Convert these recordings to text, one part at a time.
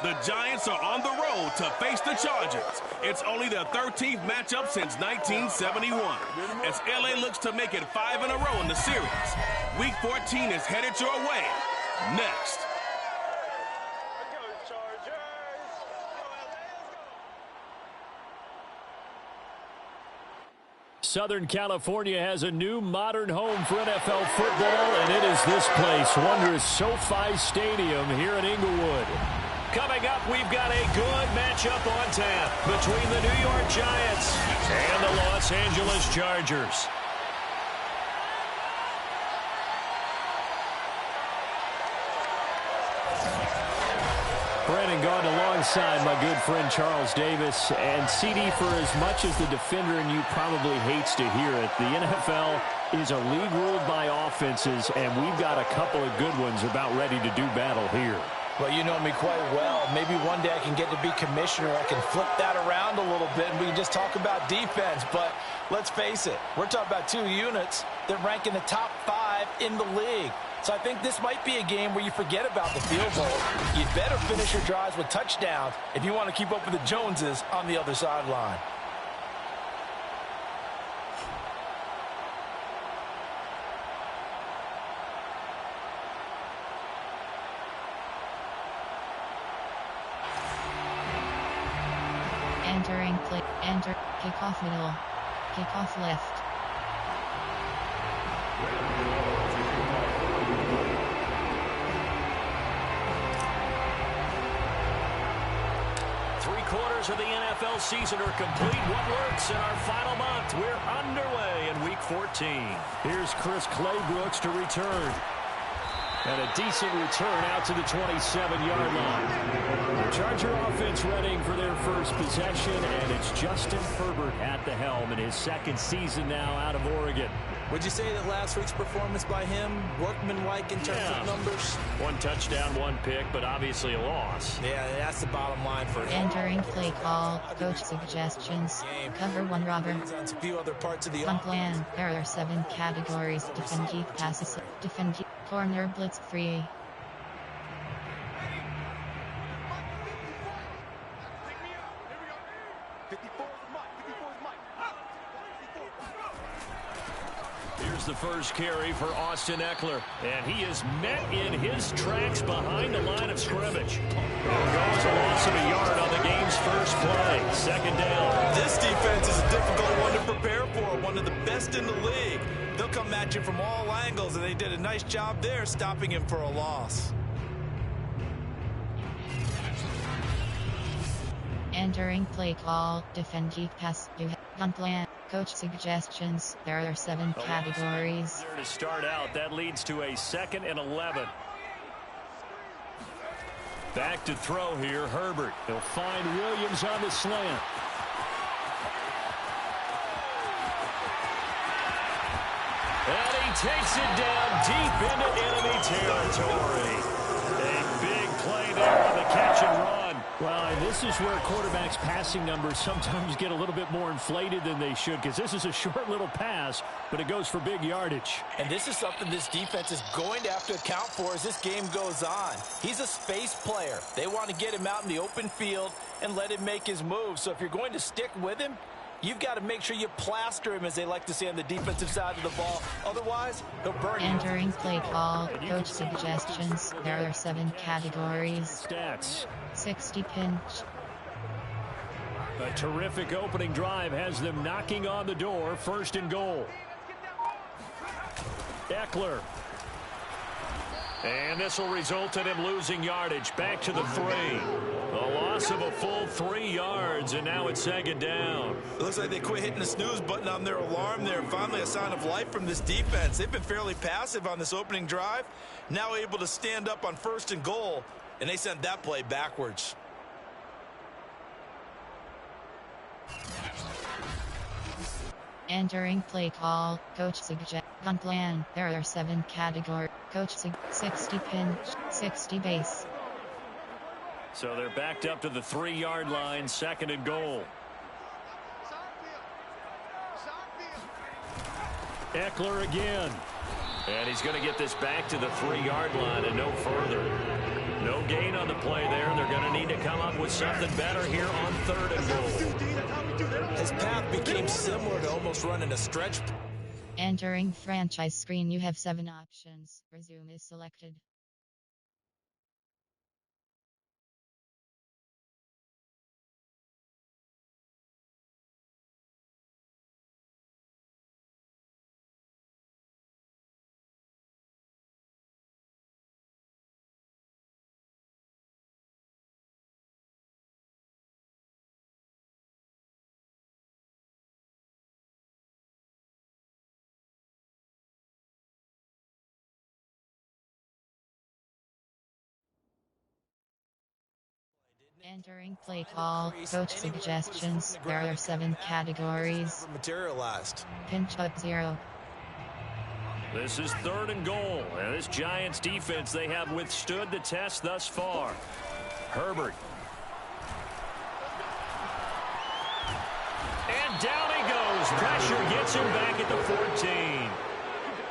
The Giants are on the road to face the Chargers. It's only their 13th matchup since 1971, as LA looks to make it 5 in a row in the series. Week 14 is headed your way. Next. Southern California has a new modern home for NFL football, and it is this place, wondrous SoFi Stadium here in Inglewood. Coming up, we've got a good matchup on tap between the New York Giants and the Los Angeles Chargers. Brandon Gaudin alongside my good friend Charles Davis. And CD, for as much as the defender in you probably hates to hear it, the NFL is a league ruled by offenses, and we've got a couple of good ones about ready to do battle here. Well, you know me quite well. Maybe one day I can get to be commissioner. I can flip that around a little bit, and we can just talk about defense. But let's face it, we're talking about two units that rank in the top 5 in the league. So I think this might be a game where you forget about the field goal. You'd better finish your drives with touchdowns if you want to keep up with the Joneses on the other sideline. Entering play. Enter. Kickoff middle. Kickoff left. Three-quarters of the NFL season are complete. What works in our final month? We're underway in Week 14. Here's Chris Claybrooks to return. And a decent return out to the 27-yard line. The Charger offense readying for their first possession, and it's Justin Herbert at the helm in his second season now out of Oregon. Would you say that last week's performance by him, workmanlike in terms of numbers? 1 touchdown, 1 pick, but obviously a loss. Yeah, that's the bottom line for him. Entering play call. Coach suggestions. Cover 1 robber. Punt plan. There are 7 categories. Defend keep passes. Defend keep. Corner blitz free. Here's the first carry for Austin Ekeler, and he is met in his tracks behind the line of scrimmage. There goes a loss of a yard on the game's first play. Second down. This defense is a difficult one to prepare for, one of the best in the league. They'll come at you from all angles, and they did a nice job there stopping him for a loss. Entering play call. Defend keep pass. Punt plan. Coach suggestions. There are 7 categories. There to start out. That leads to a 2nd and 11. Back to throw here. Herbert. He'll find Williams on the slant. And he takes it down deep into enemy territory. A big play there on the catch and run. Well, and this is where quarterbacks' passing numbers sometimes get a little bit more inflated than they should, because this is a short little pass, but it goes for big yardage. And this is something this defense is going to have to account for as this game goes on. He's a space player. They want to get him out in the open field and let him make his moves. So if you're going to stick with him, you've got to make sure you plaster him, as they like to say on the defensive side of the ball. Otherwise, he'll burn you. Entering play call. Coach suggestions. There are 7 categories. Stats. 60 pinch. A terrific opening drive has them knocking on the door. 1st and goal. Ekeler. And this will result in him losing yardage. Back to the 3. A loss of a full 3 yards, and now it's 2nd down. It looks like they quit hitting the snooze button on their alarm there. Finally a sign of life from this defense. They've been fairly passive on this opening drive. Now able to stand up on 1st and goal, and they sent that play backwards. Entering play call. Coach suggest. Punt plan. There are 7 categories. Coach 60 pinch. 60 base. So they're backed up to the 3-yard line. 2nd and goal. Ekeler again. And he's going to get this back to the 3-yard line and no further. No gain on the play there. They're going to need to come up with something better here on 3rd and goal. His path became similar to almost running a stretch. Entering franchise screen, you have 7 options. Resume is selected. Entering play call, coach suggestions. There are 7 categories. Materialized. Pinch up 0. This is 3rd and goal. And this Giants defense, they have withstood the test thus far. Herbert. And down he goes. Pressure gets him back at the 14.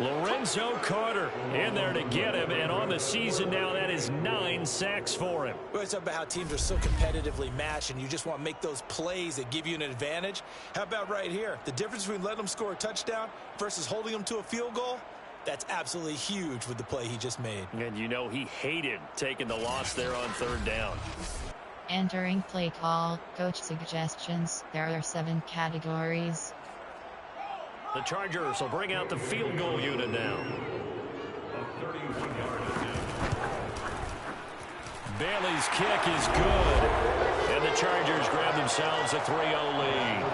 Lorenzo Carter in there to get him, and on the season now, that is 9 sacks for him. Well, it's about how teams are so competitively matched, and you just want to make those plays that give you an advantage. How about right here? The difference between letting them score a touchdown versus holding them to a field goal, that's absolutely huge with the play he just made. And you know he hated taking the loss there on 3rd down. Entering play call, coach suggestions. There are 7 categories. The Chargers will bring out the field goal unit now. Bailey's kick is good. And the Chargers grab themselves a 3-0 lead.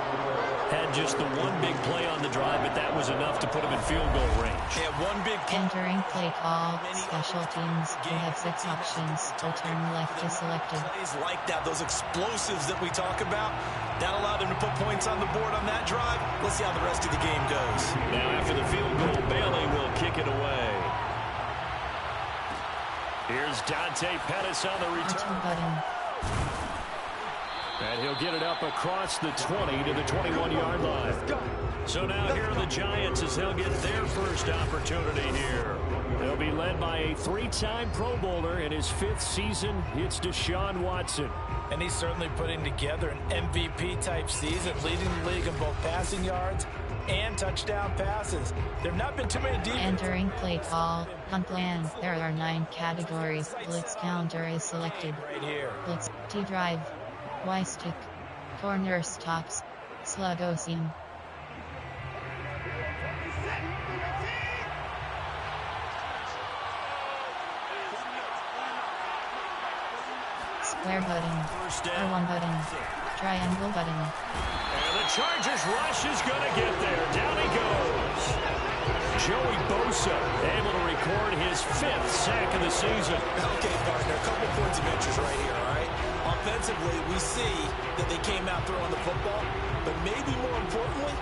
Had just the one big play on the drive, but that was enough to put them in field goal range. Yeah, one big play. Entering play call, special teams. You have 6 options. Return left is selected. Plays like that, those explosives that we talk about, that allowed him to put points on the board on that drive. Let's see how the rest of the game goes. Now after the field goal, Bailey will kick it away. Here's Dante Pettis on the return. Button. And he'll get it up across the 20 to the 21-yard line. So now here are the Giants as they'll get their first opportunity here. They'll be led by a 3-time Pro Bowler in his 5th season. It's Deshaun Watson. And he's certainly putting together an MVP-type season, leading the league in both passing yards and touchdown passes. There have not been too many deep. Entering play call, hunt plan. There are 9 categories. Blitz counter is selected. Right here. Blitz, T-drive, Y-stick, corner stops, slug seam. Square button, R1 button, triangle button. And the Chargers rush is going to get there. Down he goes. Joey Bosa able to record his 5th sack of the season. Okay, partner, a couple points of interest right here, all right? Offensively, we see that they came out throwing the football, but maybe more importantly,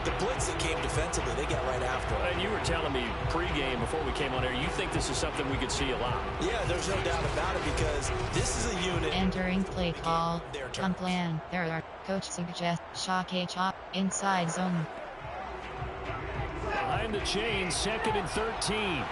the blitz that came defensively, they got right after it. And you were telling me pregame before we came on air, you think this is something we could see a lot. Yeah, there's no doubt about it because this is a unit. Entering play call, hunt plan. There are coach suggest shock a chop inside zone. Behind the chain, 2nd and 13.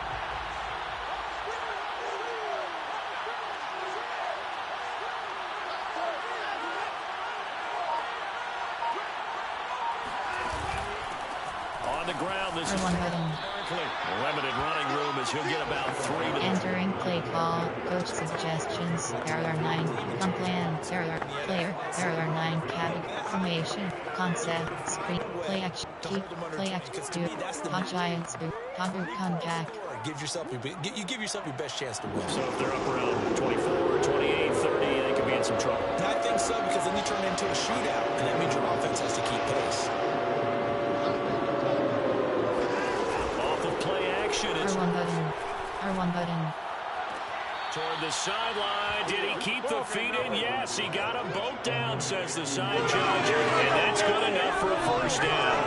On the ground, this is limited running room as he'll get about 3 to. Entering play call, coach suggestions. There are 9 hunt plan. There are player. There are 9 category formation, concept, screen, play action, keep, play action, do, hot giants, cover, come back. You give yourself your best chance to win. So if they're up around 24, 28, 30, they could be in some trouble. I think so because then you turn it into a shootout, and that means your offense has to keep pace. Off of play action. It's R1 button. R1 button. toward the sideline. Did he keep the feet in? Yes, he got them both down, says the side judge. And that's good enough for a first down.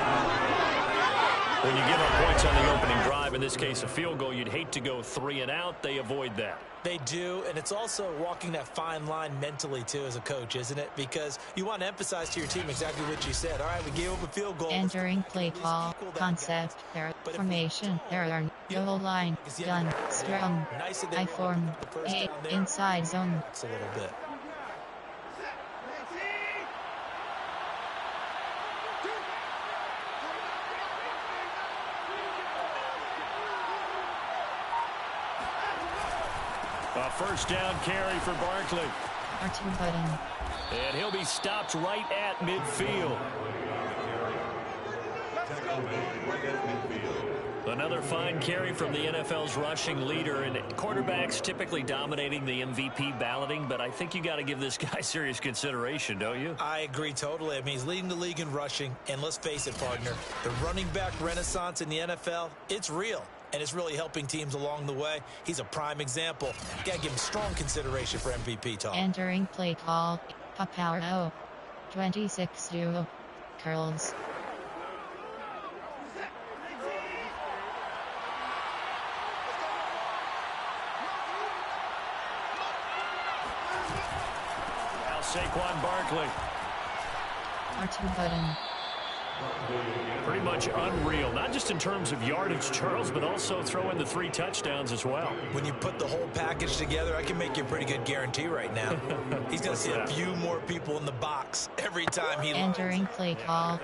When you give up points on the opening drive, in this case a field goal, you'd hate to go 3 and out. They avoid that. They do, and it's also walking that fine line mentally, too, as a coach, isn't it? Because you want to emphasize to your team exactly what you said. All right, we gave up a field goal. Entering play call, concept, there, formation, there, goal line, gun, strong, I form, A, inside zone. A little bit. A first down carry for Barkley. R2 button. And he'll be stopped right at midfield. Another fine carry from the NFL's rushing leader, and quarterbacks typically dominating the MVP balloting, but I think you got to give this guy serious consideration, don't you? I agree totally. I mean, he's leading the league in rushing, and let's face it, partner, the running back renaissance in the NFL, it's real. And it's really helping teams along the way. He's a prime example. You got to give him strong consideration for MVP, Tom. Entering play call, Power 26 duo, curls. Now Saquon Barkley. R2 button. Pretty much unreal, not just in terms of yardage, Charles, but also throw in the 3 touchdowns as well. When you put the whole package together, I can make you a pretty good guarantee right now. He's going to see a few more people in the box every time he... Entering play call,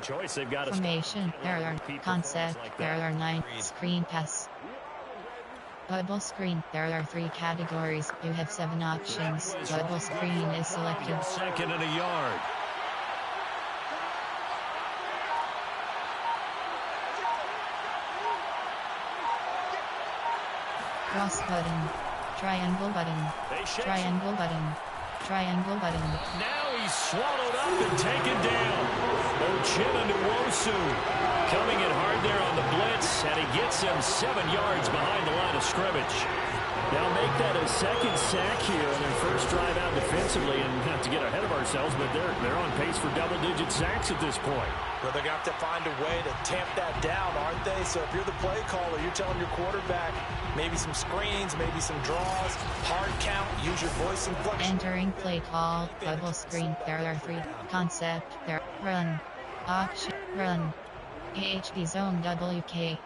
Choice. They've got formation, there, concept, there are 9, screen pass. Bubble screen, there are 3 categories, you have 7 options, bubble screen is selected. 2nd and a yard. Cross button, triangle button, triangle button, triangle button. Now he's swallowed up and taken down. Uchenna Nwosu coming in hard there on the blitz, and he gets him 7 yards behind the line of scrimmage. Now make that a 2nd sack here on their first drive out defensively, and not to get ahead of ourselves, but they're on pace for double-digit sacks at this point. Well, they're going to have to find a way to tamp that down, aren't they? So if you're the play caller, you're telling your quarterback maybe some screens, maybe some draws, hard count, use your voice inflection. Entering play call, bubble screen, there are 3, concept, there, run, option, run, AHP zone WK.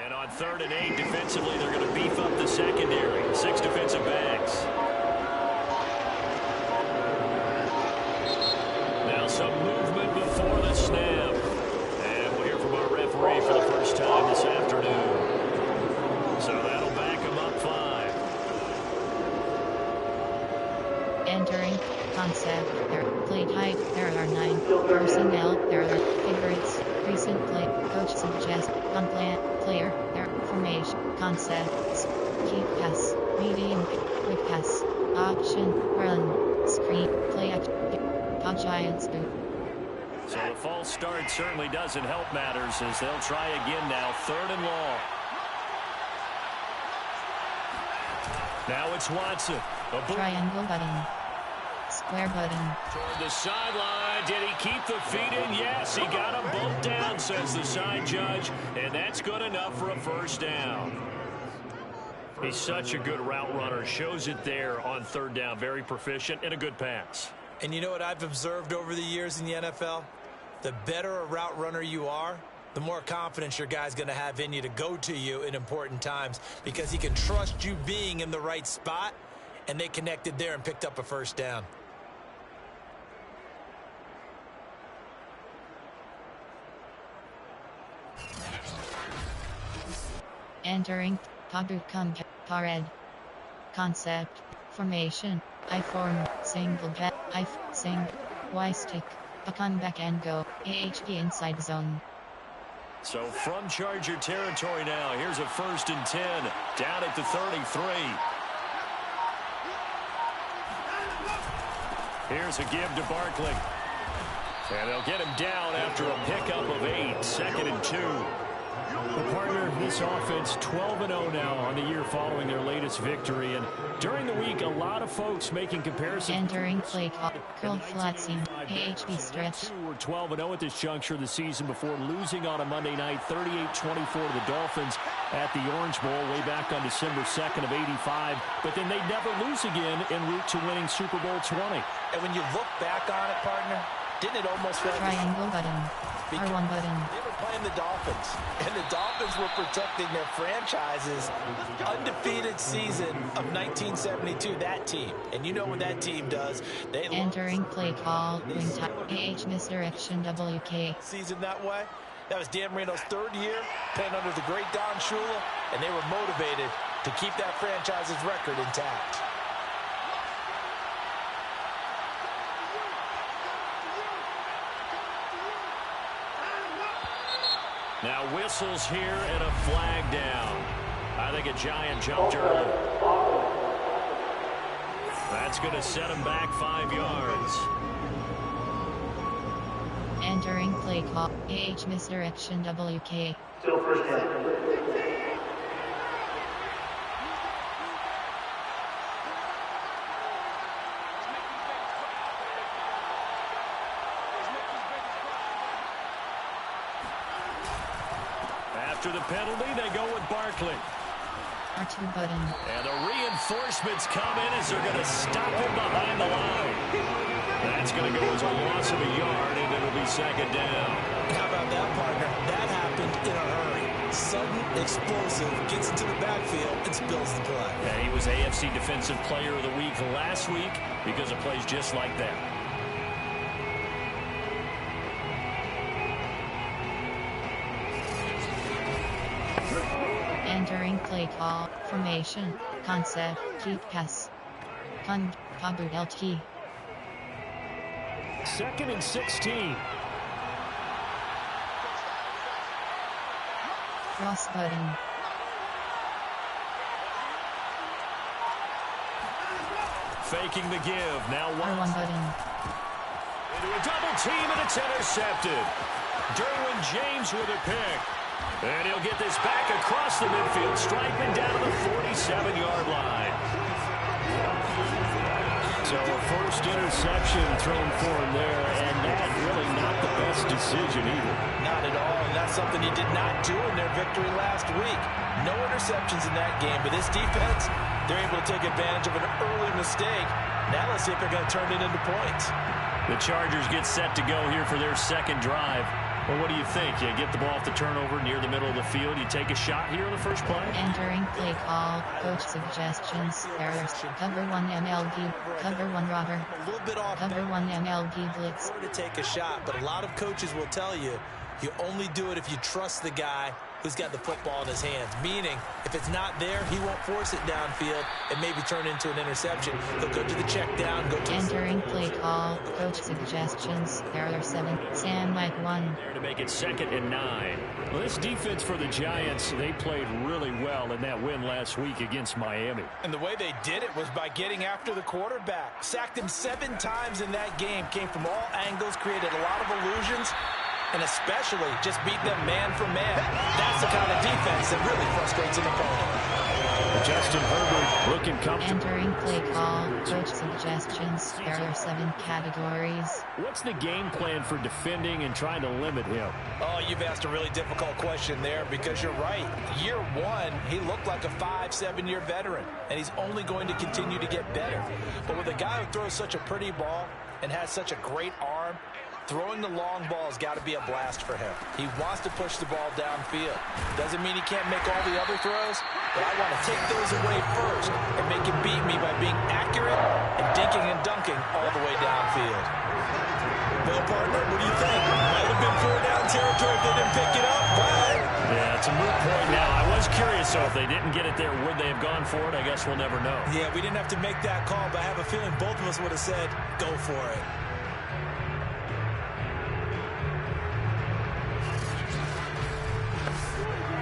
And on 3rd and 8, defensively, they're going to beef up the secondary. 6 defensive backs. Now some movement before the snap. And we'll hear from our referee for the first time this afternoon. So that'll back him up 5. Entering, concept, there, play type, there are 9, personnel, there are favorites, recent play, coach suggest, unplanned, player, there, formation, concepts, keep pass, medium, quick pass, option, run, screen, play action, Giants do. So the false start certainly doesn't help matters as they'll try again now, 3rd and long. Now it's Watson. Triangle button. Square button. Toward the sideline. Did he keep the feet in? Yes, he got them both down, says the side judge. And that's good enough for a first down. He's such a good route runner. Shows it there on 3rd down. Very proficient and a good pass. And you know what I've observed over the years in the NFL? The better a route runner you are, the more confidence your guy's going to have in you to go to you in important times because he can trust you being in the right spot, and they connected there and picked up a first down. Entering, Kabukum, Pared. Concept, formation, I form, single jet, I sing, Y stick, Pakan back and go, AHP inside zone. So from Charger territory now, here's a 1st and 10, down at the 33. Here's a give to Barkley. And they'll get him down after a pickup of 8, 2nd and 2. The partner, this offense 12-0 now on the year following their latest victory. And during the week, a lot of folks making comparisons. Entering play call, curl flat seam, AHB stretch. We're 12-0 at this juncture of the season before losing on a Monday night 38-24 to the Dolphins at the Orange Bowl way back on December 2nd of '85. But then they never lose again en route to winning Super Bowl 20. And when you look back on it, partner, didn't it almost feel like Triangle button. R1 button. they were playing the Dolphins, and the Dolphins were protecting their franchise's undefeated season of 1972, that team. And you know what that team does. They Entering play call. Wing type. AH misdirection WK. season that way. That was Dan Marino's third year playing under the great Don Shula, and they were motivated to keep that franchise's record intact. Now whistles here and a flag down. I think a Giant jumped early. That's going to set him back 5 yards. Entering play call. AH misdirection WK. Still first down. After the penalty, they go with Barkley. R2 button. And the reinforcements come in as they're going to stop him behind the line. That's going to go as a loss of a yard, and it'll be second down. How about that, partner? That happened in a hurry. Sudden, explosive, gets into the backfield and spills the play. Yeah, he was AFC Defensive Player of the Week last week because of plays just like that. Entering play call. Formation. Concept. Keep pass. Kabul LT. 2nd and 16. Cross button. Faking the give. Now R1 button. into a double team, and it's intercepted. Derwin James with a pick. And he'll get this back across the midfield stripe and down to the 47-yard line. So a first interception thrown for him there, and that really not the best decision either. Not at all, and that's something he did not do in their victory last week. No interceptions in that game, but this defense, they're able to take advantage of an early mistake. Now let's see if they're going to turn it into points. The Chargers get set to go here for their second drive. Well, what do you think? You get the ball off the turnover near the middle of the field. You take a shot here on the first play? Entering play call. Coach suggestions. Errors. Cover 1 MLB. Cover 1 robber. A little bit off. Cover 1 MLB blitz. To take a shot, but a lot of coaches will tell you, you only do it if you trust the guy who's got the football in his hands. Meaning, if it's not there, he won't force it downfield and maybe turn into an interception. He'll go to the check down, go to Entering play call. Coach suggestions. Error 7. Sam Mike 1. There to make it 2nd and 9. Well, this defense for the Giants, they played really well in that win last week against Miami. And the way they did it was by getting after the quarterback. Sacked him 7 times in that game. Came from all angles, created a lot of illusions, and especially just beat them man for man. That's the kind of defense that really frustrates an opponent. Justin Herbert looking comfortable. Entering play call. Coach suggestions. Error 7 categories. What's the game plan for defending and trying to limit him? Oh, you've asked a really difficult question there because you're right. Year 1, he looked like a 5-7-year veteran, and he's only going to continue to get better. But with a guy who throws such a pretty ball and has such a great arm, throwing the long ball has got to be a blast for him. He wants to push the ball downfield. Doesn't mean he can't make all the other throws, but I want to take those away first and make him beat me by being accurate and dinking and dunking all the way downfield. Well, partner, what do you think? Might have been 4-down territory if they didn't pick it up, but... Yeah, it's a moot point now. I was curious, so if they didn't get it there, would they have gone for it? I guess we'll never know. Yeah, we didn't have to make that call, but I have a feeling both of us would have said, go for it.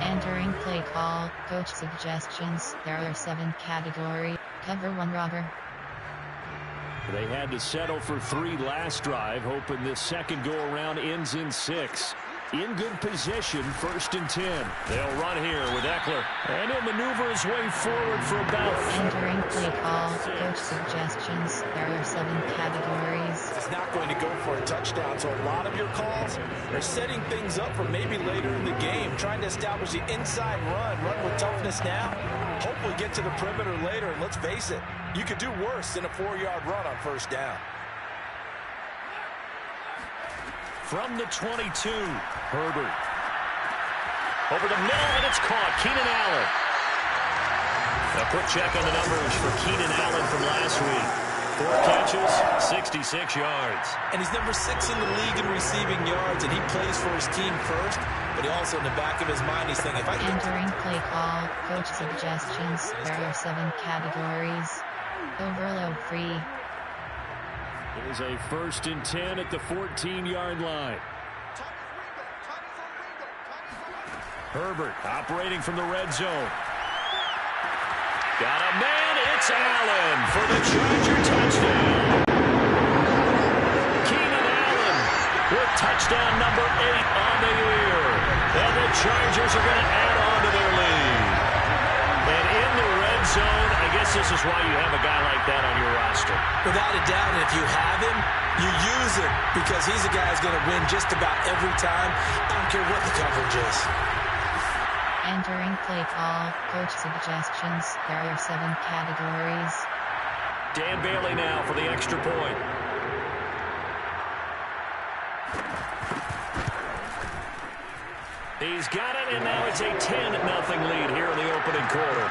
Entering play call. Coach suggestions. Error 7 category. Cover 1 robber. They had to settle for 3 last drive, hoping this second go-around ends in 6. In good position, 1st and 10. They'll run here with Eckler. And he'll maneuver his way forward for about... Entering play call. Coach suggestions. Error 7 categories. is not going to go for a touchdown. So a lot of your calls are setting things up for maybe later in the game, trying to establish the inside run with toughness now, hopefully get to the perimeter later. And let's face it, you could do worse than a 4-yard run on first down. From the 22, Herbert. Over the middle, and it's caught. Keenan Allen. A quick check on the numbers for Keenan Allen from last week. 4 catches, 66 yards. And he's number 6 in the league in receiving yards, and he plays for his team first. But he also, in the back of his mind, he's thinking, if I can... Entering play call, coach suggestions. There are 7 categories. Overload free. It is a 1st and 10 at the 14-yard line. Herbert operating from the red zone. Got a man, it's Allen for the Charger touchdown. Keenan Allen with touchdown number 8 on the year. And the Chargers are going to add on to their lead. And in the red zone, I guess this is why you have a guy like that on your roster. Without a doubt, and if you have him, you use him because he's a guy who's going to win just about every time. I don't care what the coverage is. Entering play call, coach suggestions. There are 7 categories. Dan Bailey now for the extra point. He's got it, and now it's a 10-0 lead here in the opening quarter.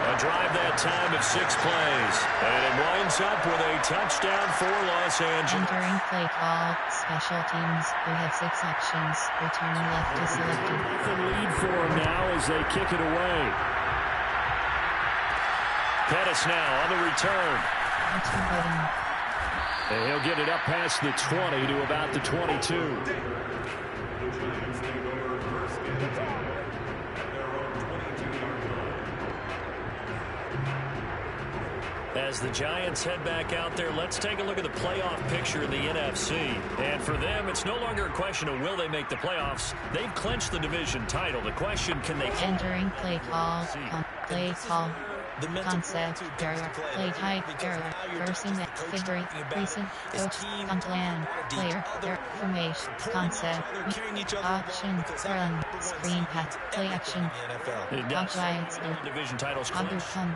A drive that time of 6 plays, and it winds up with a touchdown for Los Angeles. Entering play call, special teams. We have 6 options. Return left is selected. The lead for him now as they kick it away. Pettis now on the return. And he'll get it up past the 20 to about the 22. As the Giants head back out there, let's take a look at the playoff picture in the NFC. And for them, it's no longer a question of will they make the playoffs. They've clinched the division title. The question, can they... Entering play call, play call. Concept, error, play type, error, person, figure, recent, coach, plan, player, information, concept, option, run, screen pass, play action, Giants, division titles come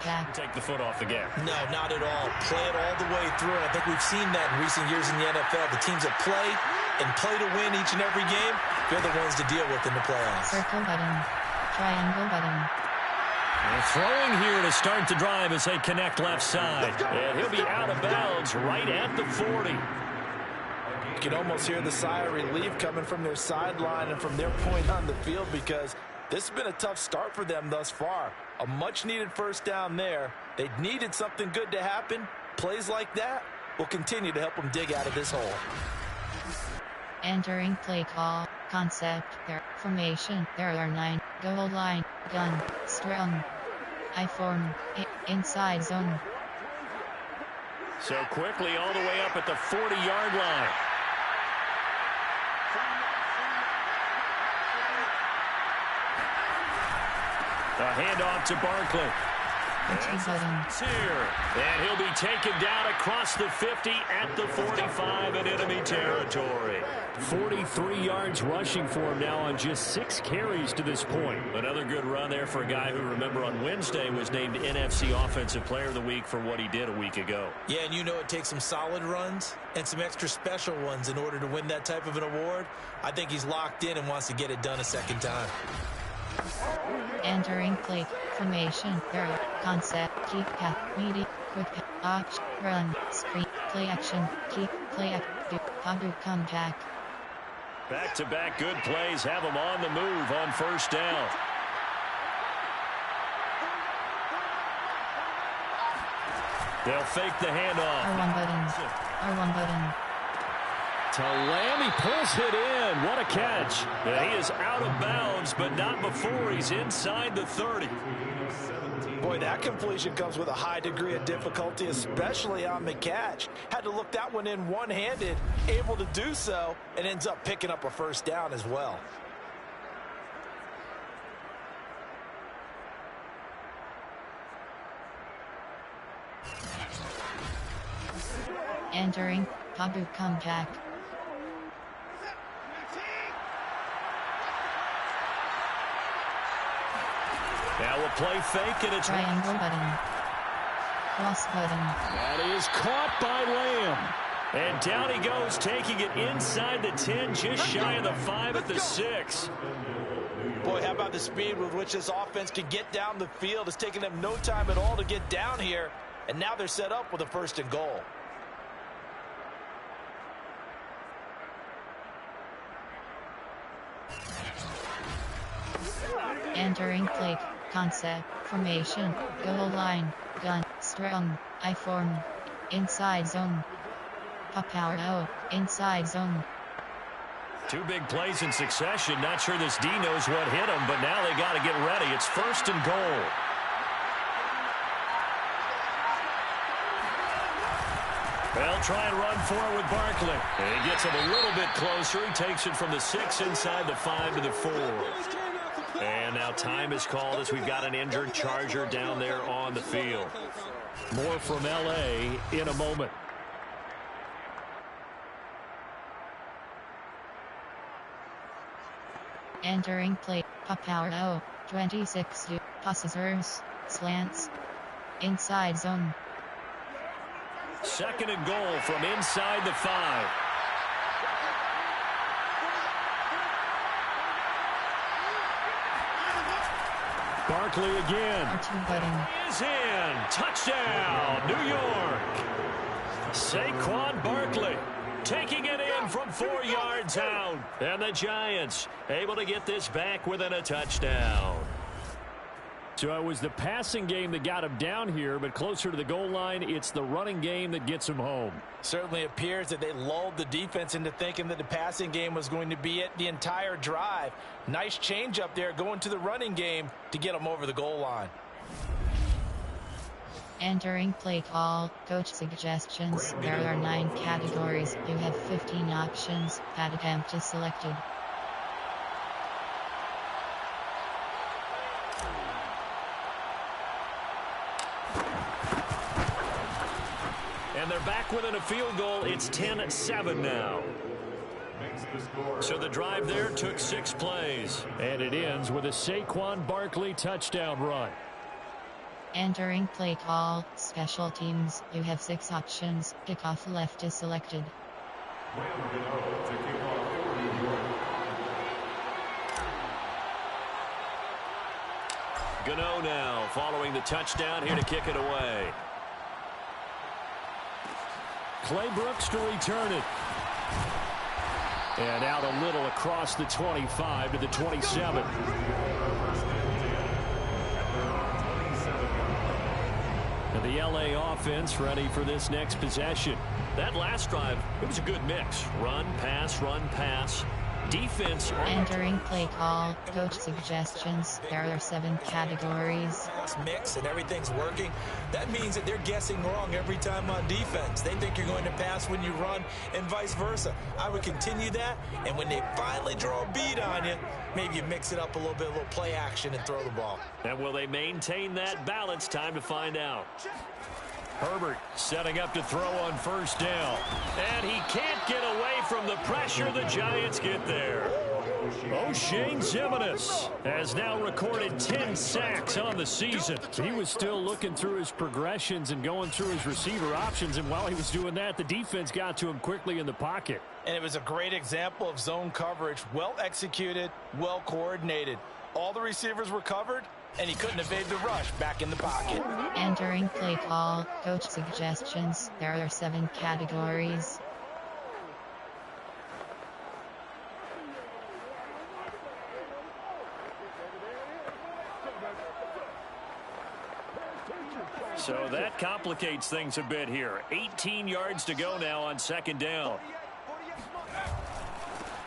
back. Take the foot off the gas. No, not at all. Play it all the way through, and I think we've seen that in recent years in the NFL. The teams that play and play to win each and every game, they're the ones to deal with in the playoffs. Circle button, triangle button. And throwing here to start the drive as they connect left side. And he'll be out of bounds right at the 40. You can almost hear the sigh of relief coming from their sideline and from their point on the field because this has been a tough start for them thus far. A much-needed first down there. They needed something good to happen. Plays like that will continue to help them dig out of this hole. Entering play call, concept, formation, there are 9, goal line, gun, strong, I-form, inside zone. So quickly all the way up at the 40-yard line. A handoff to Barkley. And he'll be taken down across the 50 at the 45 in enemy territory. 43 yards rushing for him now on just 6 carries to this point. Another good run there for a guy who, remember, on Wednesday was named NFC Offensive Player of the Week for what he did a week ago. Yeah, and you know it takes some solid runs and some extra special ones in order to win that type of an award. I think he's locked in and wants to get it done a second time. Entering play formation, error, concept, keep path, media, quick path, run, screen, play action, keep, play action, come back. Back-to-back good plays have them on the move on first down. They'll fake the handoff. R1 button. R1 button. To Lamb, he pulls it in. What a catch. And he is out of bounds, but not before he's inside the 30. Boy, that completion comes with a high degree of difficulty, especially on the catch. Had to look that one in one-handed, able to do so, and ends up picking up a first down as well. Entering, Kabu comeback. Now we'll play fake, and it's Triangle button. Cross button. That is caught by Lamb. And down he goes, taking it inside the 10, just shy of the 5 at the 6. Boy, how about the speed with which this offense can get down the field? It's taken them no time at all to get down here, and now they're set up with a 1st and goal. Entering plate, concept, formation, goal line, gun, strong, I-form, inside zone. Power O, inside zone. 2 big plays in succession. Not sure this D knows what hit him, but now they got to get ready. It's 1st and goal. They'll try and run for it with Barkley. And he gets him a little bit closer. He takes it from the 6 inside the 5 to the 4. And now time is called as we've got an injured Charger down there on the field. More from L.A. in a moment. Entering plate, power O, 26 to passers, slants, inside zone. 2nd and goal from inside the 5. Barkley again. R2 button. Is in. Touchdown, New York. Saquon Barkley taking it in from 4 yards out. And the Giants able to get this back within a touchdown. So it was the passing game that got him down here, but closer to the goal line, it's the running game that gets him home. Certainly appears that they lulled the defense into thinking that the passing game was going to be it the entire drive. Nice change up there going to the running game to get them over the goal line. Entering play call, coach suggestions. There are 9 categories. You have 15 options. Pad attempt is selected. And they're back within a field goal. It's 10-7 now. So the drive there took 6 plays. And it ends with a Saquon Barkley touchdown run. Entering play call, special teams. You have 6 options. Kickoff left is selected. Gano now following the touchdown here to kick it away. Clay Brooks to return it. And out a little across the 25 to the 27. And the LA offense ready for this next possession. That last drive, it was a good mix. Run, pass, defense. Entering play call, coach suggestions. There are 7 categories. Mix and everything's working. That means that they're guessing wrong every time on defense. They think you're going to pass when you run and vice versa. I would continue that, and when they finally draw a beat on you, maybe you mix it up a little bit, a little play action and throw the ball. And will they maintain that balance? Time to find out. Herbert setting up to throw on 1st down. And he can't get away from the pressure. The Giants get there. O'Shane Ximines has now recorded 10 sacks on the season. He was still looking through his progressions and going through his receiver options. And while he was doing that, the defense got to him quickly in the pocket. And it was a great example of zone coverage. Well executed, well coordinated. All the receivers were covered, and he couldn't evade the rush back in the pocket. Entering play call, coach suggestions. There are 7 categories. So that complicates things a bit here. 18 yards to go now on 2nd down.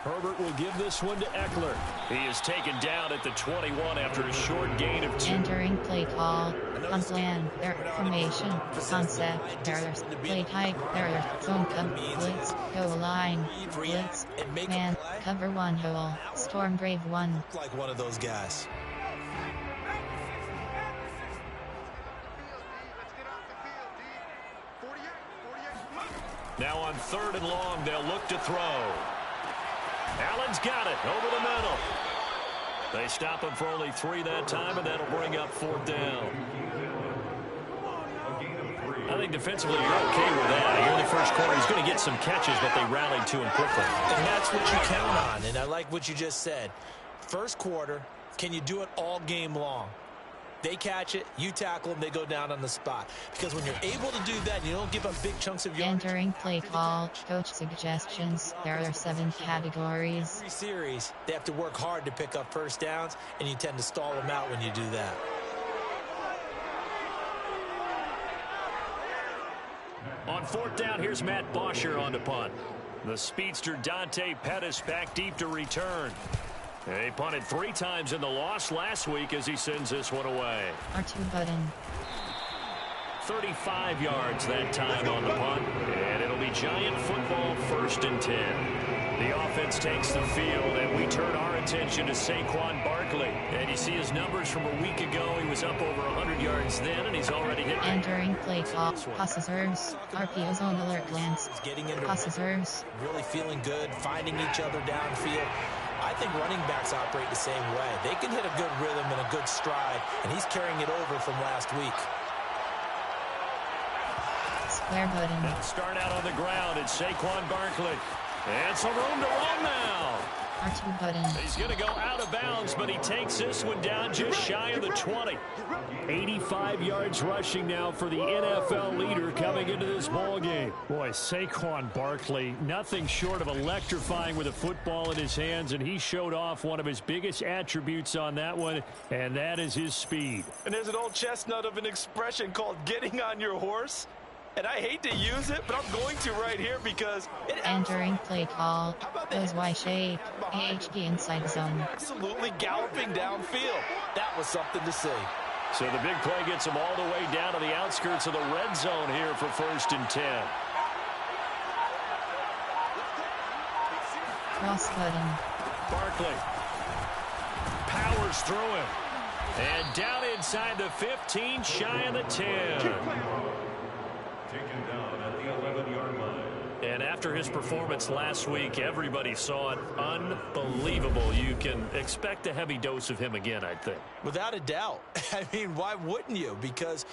Herbert will give this one to Eckler. He is taken down at the 21 after a short gain of 2. Entering play call, plan, formation, concept, errors, play type, error, zone cover, blitz, goal line, blitz, man, cover 1 hole, storm brave 1. Like one of those guys. Now on 3rd and long, they'll look to throw. Allen's got it over the middle. They stop him for only 3 that time, and that'll bring up 4th down. I think defensively you're okay with that. Here in the first quarter, he's going to get some catches, but they rallied to him quickly. And that's what you count on, and I like what you just said. First quarter, can you do it all game long? They catch it, you tackle them, they go down on the spot. Because when you're able to do that, and you don't give up big chunks of yardage. Entering play call, coach suggestions. There are 7 categories. Every series, they have to work hard to pick up first downs, and you tend to stall them out when you do that. On 4th down, here's Matt Bosher on the punt. The speedster Dante Pettis back deep to return. He punted 3 times in the loss last week as he sends this one away. R2 button. 35 yards that time on the punt, and it'll be Giant football 1st and 10. The offense takes the field, and we turn our attention to Saquon Barkley. And you see his numbers from a week ago. He was up over 100 yards then, and he's already hit. Entering play call, Passers, RPO zone alert glance. Getting into Passers. really feeling good, finding each other downfield. I think running backs operate the same way. They can hit a good rhythm and a good stride, and he's carrying it over from last week. Square button. They'll start out on the ground. It's Saquon Barkley. And some room to run now. R2 button. He's going to go out of bounds, but he takes this one down just shy of the 20. 85 yards rushing now for the NFL leader coming into this ball game. Boy, Saquon Barkley, nothing short of electrifying with a football in his hands, and he showed off one of his biggest attributes on that one, and that is his speed. And there's an old chestnut of an expression called getting on your horse. And I hate to use it, but I'm going to right here because it Entering play call, goes Y shape, AHD inside zone. absolutely galloping downfield. That was something to see. So the big play gets him all the way down to the outskirts of the red zone here for 1st and 10. Cross button. Barkley powers through him. And down inside the 15, shy of the 10. Taken down at the 11-yard line. And after his performance last week, everybody saw it. Unbelievable. You can expect a heavy dose of him again, I think. Without a doubt. I mean, why wouldn't you? Because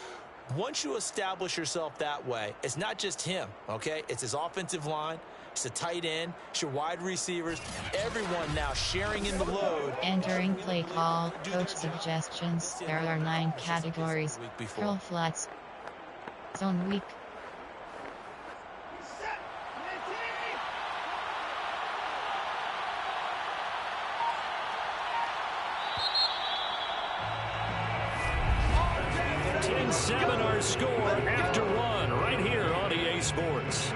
once you establish yourself that way, it's not just him, okay? It's his offensive line. It's the tight end. It's your wide receivers. Everyone now sharing in the load. Entering play call, coach suggestions. There are 9 categories. Curl flats. Zone weak. Our score after 1 right here on EA Sports.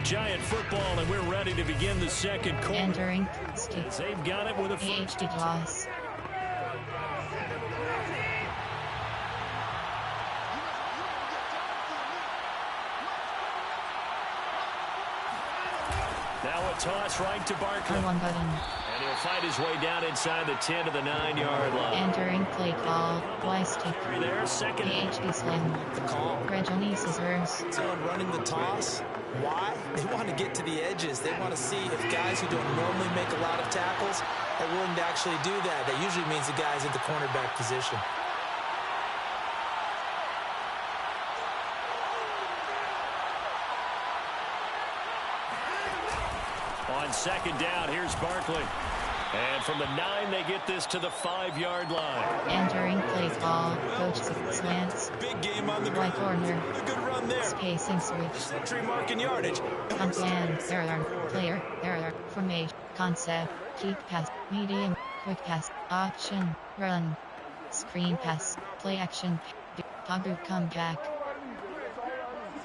Giant football, and we're ready to begin the second quarter. Entering stick. They've got it with a AHD toss. Now a toss right to Barkley. R1 button. And he'll fight his way down inside the 10 to the 9-yard line. Entering play call, Y stick. There, second. AHD slam. The call. Reggie scissors. Someone running the toss. Why? They want to get to the edges. They want to see if guys who don't normally make a lot of tackles are willing to actually do that. That usually means the guy's at the cornerback position. On second down, here's Barkley. And from the 9, they get this to the 5-yard line. Entering play call, coach slants. Big game on the Y ground. corner. A good run there. Spacing switch. Century mark in yardage. Plan, error, player, error, formation, concept, keep pass, medium, quick pass, option, run, screen pass, play action, toggle comeback.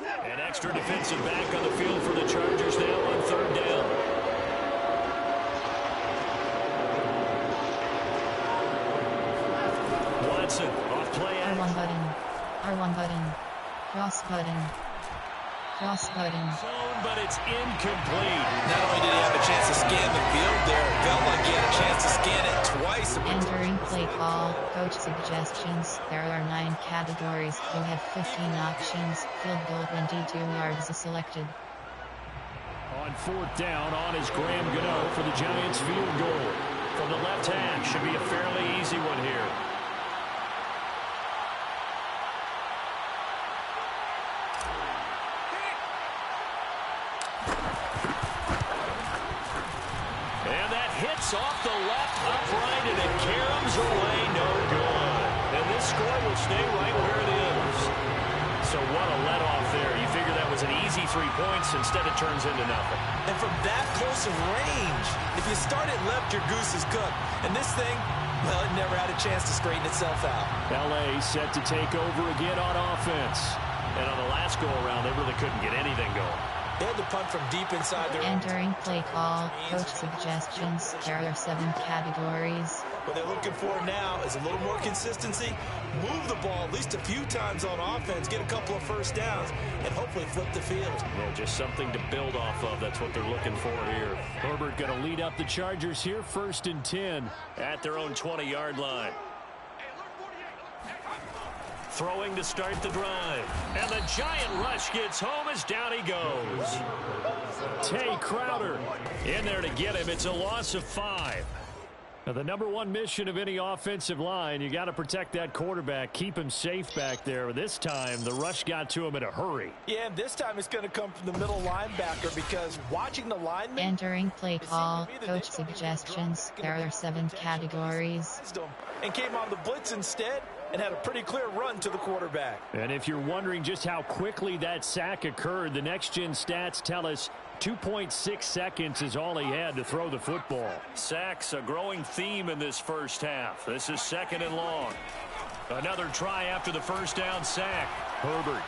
An extra defensive back on the field for the Chargers now on 3rd down. Watson off play. R1 button, R1 button, cross button. Cross button. Zone, but it's incomplete. Not only did he have a chance to scan the field there, it felt like he had a chance to scan it twice. Entering play call. Coach suggestions. There are 9 categories. You have 15 options. Field goal 22 yards is selected. On 4th down, on is Graham Gano for the Giants field goal. From the left hash, should be a fairly easy one here. And that hits off the left upright, and it caroms away, no good. And this score will stay right where it is. So what a let-off there. You figure that was an easy 3 points. Instead, it turns into nothing. And from that close of range, if you start it left, your goose is cooked. And this thing, well, it never had a chance to straighten itself out. L.A. set to take over again on offense. And on the last go-around, they really couldn't get anything going. They had to punt from deep inside their Entering play call. Coach suggestions. There are 7 categories. What they're looking for now is a little more consistency. Move the ball at least a few times on offense. Get a couple of first downs. And hopefully flip the field. Yeah, just something to build off of. That's what they're looking for here. Herbert going to lead up the Chargers here. 1st and 10 at their own 20-yard line. Throwing to start the drive. And the giant rush gets home as down he goes. Tay Crowder in there to get him. It's a loss of 5. Now, the #1 mission of any offensive line, you got to protect that quarterback, keep him safe back there. This time, the rush got to him in a hurry. Yeah, and this time it's going to come from the middle linebacker because watching the lineman... Entering play call. Coach suggestions. There are 7 categories. And came on the blitz instead and had a pretty clear run to the quarterback. And if you're wondering just how quickly that sack occurred, the next-gen stats tell us 2.6 seconds is all he had to throw the football. Sacks, a growing theme in this first half. This is 2nd and long. Another try after the first down sack. Herbert.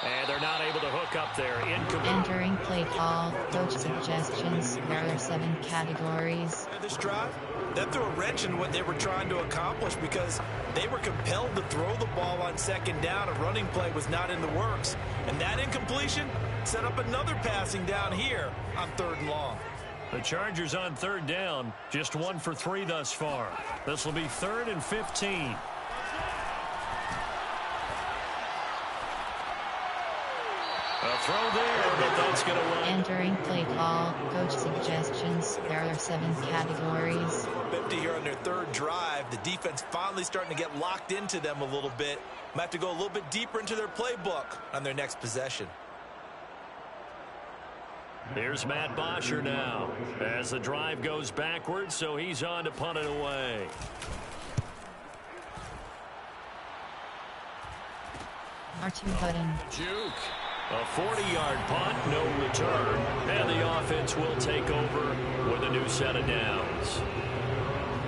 And they're not able to hook up there. Entering play call. Coach suggestions. There are 7 categories. This drive, that threw a wrench in what they were trying to accomplish because they were compelled to throw the ball on 2nd down. A running play was not in the works. And that incompletion set up another passing down here on 3rd and long. The Chargers on 3rd down, just 1 for 3 thus far. This will be 3rd and 15. A throw there, but that's going to run. Entering play call. Coach suggestions. There are 7 categories. 50 here on their 3rd drive. The defense finally starting to get locked into them a little bit. Might have to go a little bit deeper into their playbook on their next possession. Here's Matt Bosher now as the drive goes backwards, so he's on to punt it away. R2 button. Juke. A 40-yard punt, no return. And the offense will take over with a new set of downs.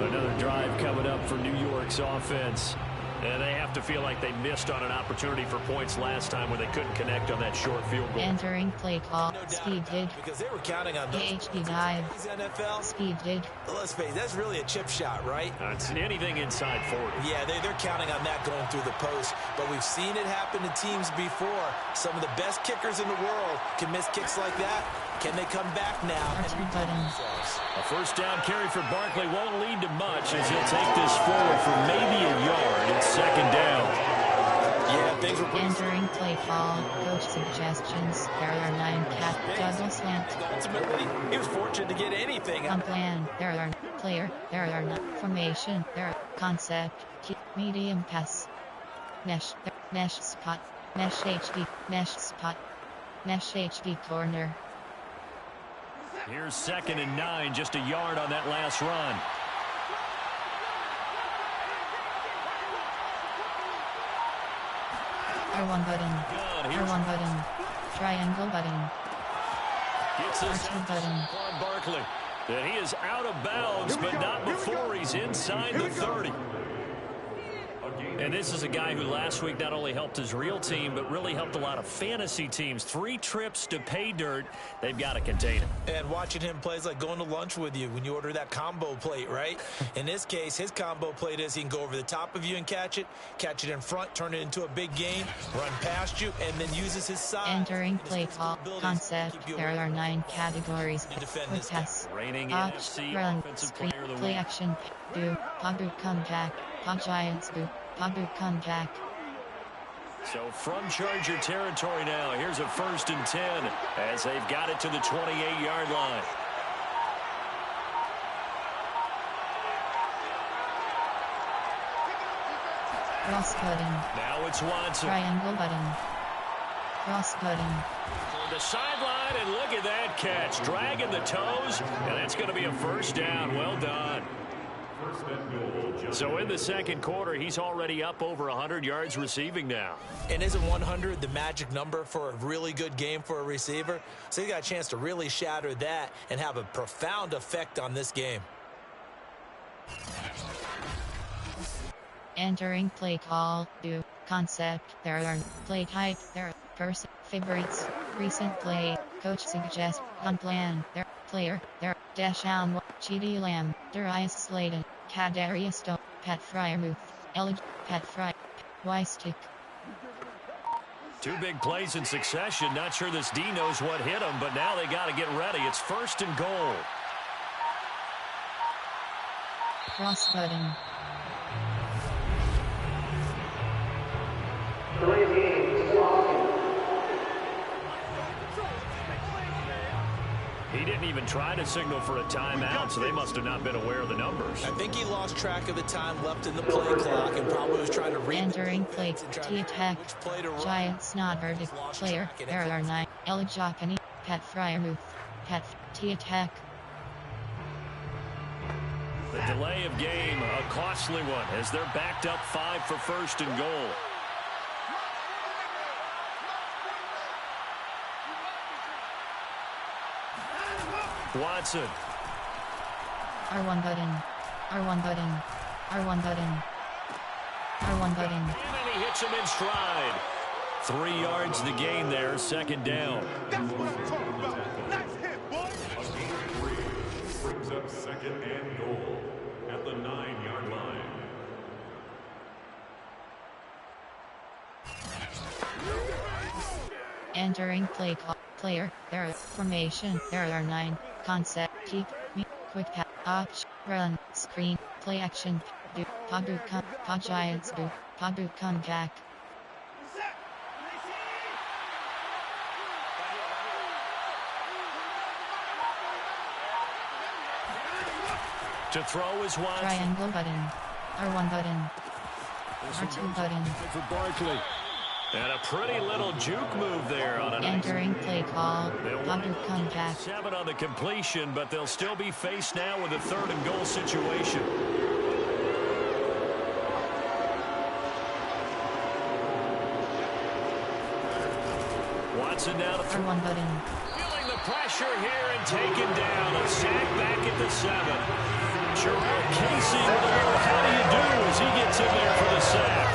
Another drive coming up for New York's offense. And they have to feel like they missed on an opportunity for points last time when they couldn't connect on that short field goal. Entering play call. Speed did. Because they were counting on those. PhD dive. NFL. Speed did. Let's face it, that's really a chip shot, right? It's anything inside 40. Yeah, they're counting on that going through the post. But we've seen it happen to teams before. Some of the best kickers in the world can miss kicks like that. Can they come back now? R2 button. A first down carry for Barkley won't lead to much as he'll take this forward for maybe a yard. It's 2nd down. Yeah, things were Entering play call. Coach suggestions. There are 9 double slant. Ultimately, he was fortunate to get anything. On plan. There are player. There are not formation. There are concept. Medium pass. Mesh. Mesh spot. Mesh HD. Mesh spot. Mesh HD corner. Here's 2nd and 9, just a yard on that last run. R1 button. R1 button. Triangle button. Gets his R2 button. on Barkley. And he is out of bounds, but not before he's inside the 30. And this is a guy who last week not only helped his real team, but really helped a lot of fantasy teams. 3 trips to pay dirt. They've got to contain him. And watching him play is like going to lunch with you when you order that combo plate, right? In this case, his combo plate is he can go over the top of you and catch it in front, turn it into a big gain, run past you, and then uses his size. Entering play call concept. There are 9 categories. Quick pass, opt, run, screen, play action, do, Pogba comeback, Pog Giants do, Pogba comeback. So from Charger territory now, here's a 1st and 10 as they've got it to the 28-yard line. Cross cutting. Now it's Watson. Triangle button. Cross cutting. For the sideline, and look at that catch. Dragging the toes, and that's going to be a 1st down. Well done. So in the 2nd quarter, he's already up over 100 yards receiving now. And isn't 100 the magic number for a really good game for a receiver? So he got a chance to really shatter that and have a profound effect on this game. Entering play call, do, concept, there are, play type, there are, person, favorites, recent play, coach suggests, gun plan, there, player, there, dash down, GD Lamb, Darius Slayton, Kadarius Stone, Pat Fryermuth, Pat Fry, Weistick. 2 big plays in succession. Not sure this D knows what hit him, but now they got to get ready. It's 1st and goal. Cross button. He didn't even try to signal for a timeout, so they must have not been aware of the numbers. I think he lost track of the time left in the play clock and probably was trying to read. Entering play, T-attack, Giants not verdict, player, there are 9, Elijah Pat Fryermuth, Pat T-attack. The delay of game, a costly one, as they're backed up 5 for 1st and goal. Watson. R1 button. R1 button. R1 button. R1 button. And he hits him in stride. 3 yards the gain there, 2nd down. That's what I'm talking about. Nice hit, boy. Brings up 2nd and goal at the 9-yard line. Entering play call, player, there are, formation, there are 9, concept, keep, me, quick pass, option, run, screen, play action, do, Pog Giants do, Pogba comeback. To throw is Watson. Triangle button, R1 button, R2 button. For Barkley. And a pretty little juke move there on an entering play call, Pogba comeback. 7 on the completion, but they'll still be faced now with a 3rd and goal situation. Watson down to R1 button. Feeling the pressure here and taken down. A sack back at the 7. Gerard Casey with a little how do you do as he gets in there for the sack.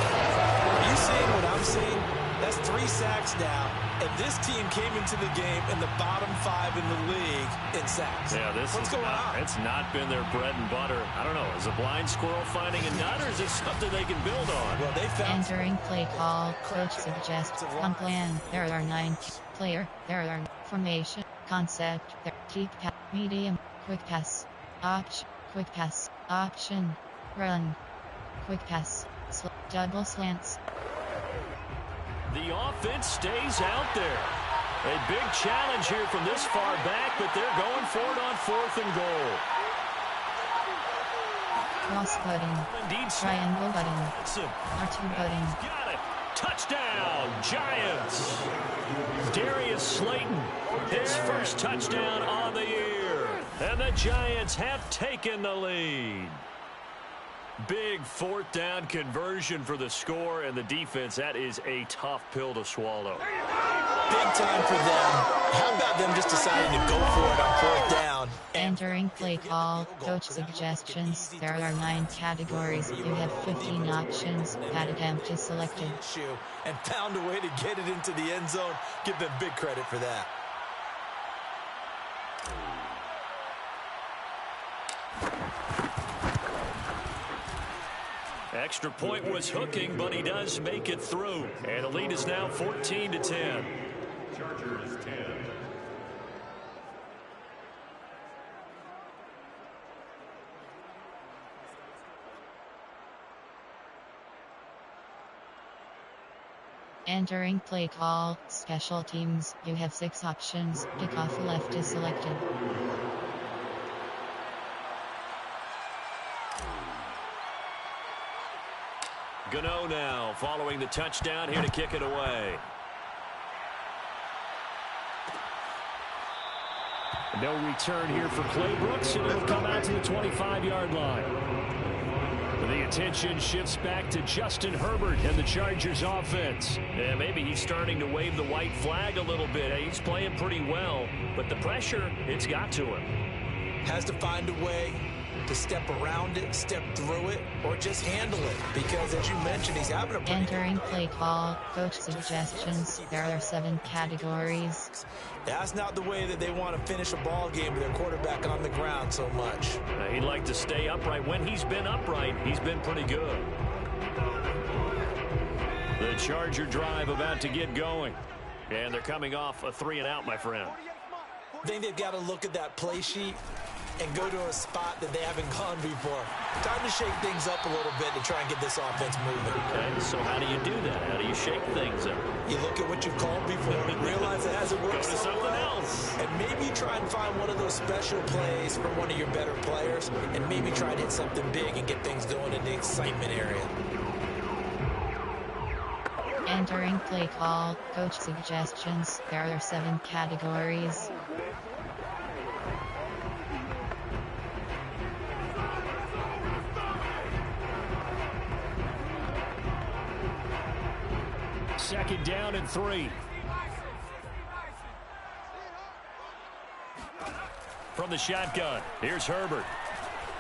You seeing what I'm seeing? That's 3 sacks now, and this team came into the game in the bottom 5 in the league in sacks. Yeah, what's going on? It's not been their bread and butter. I don't know. Is a blind squirrel finding a nut, or is it something they can build on? Well, they found entering play call. Coach suggests on plan. There are 9 player. There are formation concept. There keep pass, medium quick pass option quick pass option run quick pass double slants. The offense stays out there. A big challenge here from this far back, but they're going for it on 4th and goal. Cross button. Indeed, triangle button. R2 button. Got it. Touchdown, Giants. Darius Slayton, his first touchdown on the year. And the Giants have taken the lead. Big 4th down conversion for the score, and the defense, that is a tough pill to swallow. big time for them. How about them just deciding to go for it on fourth down? Entering play call, coach suggestions. There are 9 categories. You have 15 options. Add attempt is selected. And found a way to get it into the end zone. Give them big credit for that. Extra point was hooking, but he does make it through. And the lead is now 14-10. Chargers 10. Entering play call, special teams. You have 6 options. Kickoff left is selected. Gano now following the touchdown here to kick it away. No return here for Clay Brooks, and it'll come out to the 25-yard line. The attention shifts back to Justin Herbert and the Chargers offense. Yeah, maybe he's starting to wave the white flag a little bit. He's playing pretty well, but the pressure, it's got to him. Has to find a way to step around it, step through it, or just handle it. Because, as you mentioned, he's having a pretty... Entering play call, coach suggestions. There are 7 categories. That's not the way that they want to finish a ball game with their quarterback on the ground so much. He'd like to stay upright. When he's been upright, he's been pretty good. The Charger drive about to get going. And they're coming off a 3-and-out, my friend. I think they've got to look at that play sheet and go to a spot that they haven't gone before. Time to shake things up a little bit to try and get this offense moving. Okay, so how do you do that? How do you shake things up? You look at what you've called before and realize it hasn't worked. Go to something else. And maybe try and find one of those special plays from one of your better players, and maybe try and hit something big and get things going in the excitement area. Entering play call, coach suggestions. There are 7 categories. Second down and 3. From the shotgun, here's Herbert.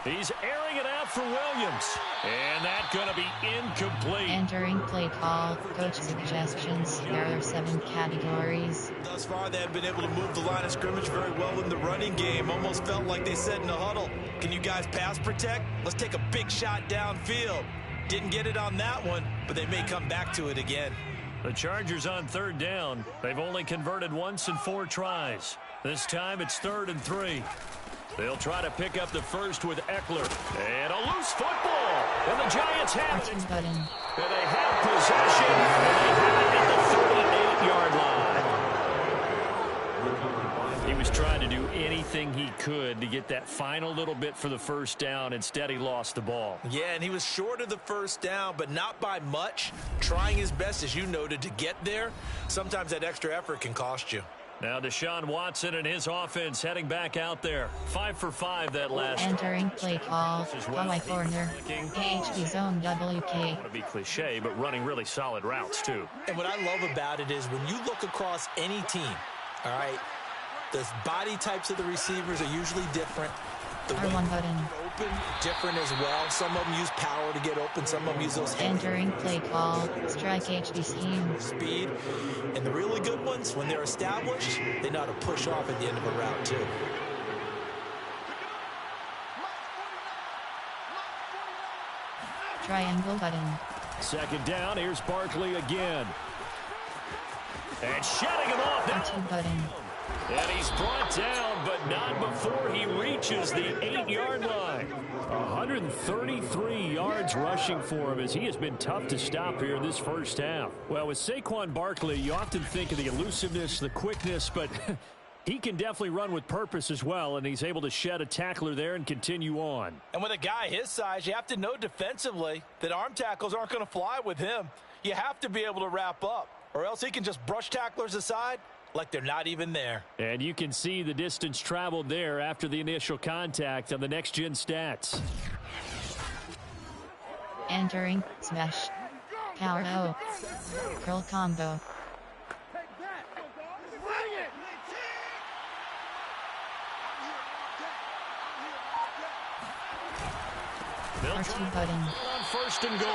He's airing it out for Williams. And that's going to be incomplete. Entering play call, coach suggestions. There are 7 categories. Thus far, they have been able to move the line of scrimmage very well in the running game. Almost felt like they said in the huddle, can you guys pass protect? Let's take a big shot downfield. Didn't get it on that one, but they may come back to it again. The Chargers on 3rd down. They've only converted once in 4 tries. This time it's 3rd and 3. They'll try to pick up the first with Eckler. And a loose football. And the Giants have it. And they have possession. And they have it at the 38-yard line. He was trying to do anything he could to get that final little bit for the first down. Instead, he lost the ball. Yeah, and he was short of the first down, but not by much. Trying his best, as you noted, to get there. Sometimes that extra effort can cost you. Now Deshaun Watson and his offense heading back out there. 5 for 5 that last. Entering play call, my corner. AHD zone WK. I want to be cliche, but running really solid routes too. And what I love about it is when you look across any team, all right, the body types of the receivers are usually different. The way R1 button. Open, different as well. Some of them use power to get open. Some of them use those hands. Entering play call, strike HD scheme. Speed. And the really good ones, when they're established, they know how to push off at the end of a route too. Triangle button. Second down, here's Barkley again. And shutting him off. R2 button. And he's brought down, but not before he reaches the 8-yard line. 133 yards rushing for him as he has been tough to stop here in this first half. Well, with Saquon Barkley, you often think of the elusiveness, the quickness, but he can definitely run with purpose as well, and he's able to shed a tackler there and continue on. And with a guy his size, you have to know defensively that arm tackles aren't going to fly with him. You have to be able to wrap up, or else he can just brush tacklers aside like they're not even there. And you can see the distance traveled there after the initial contact on the next-gen stats. Entering, smash. Power O. Curl combo. R2 button. On first and goal.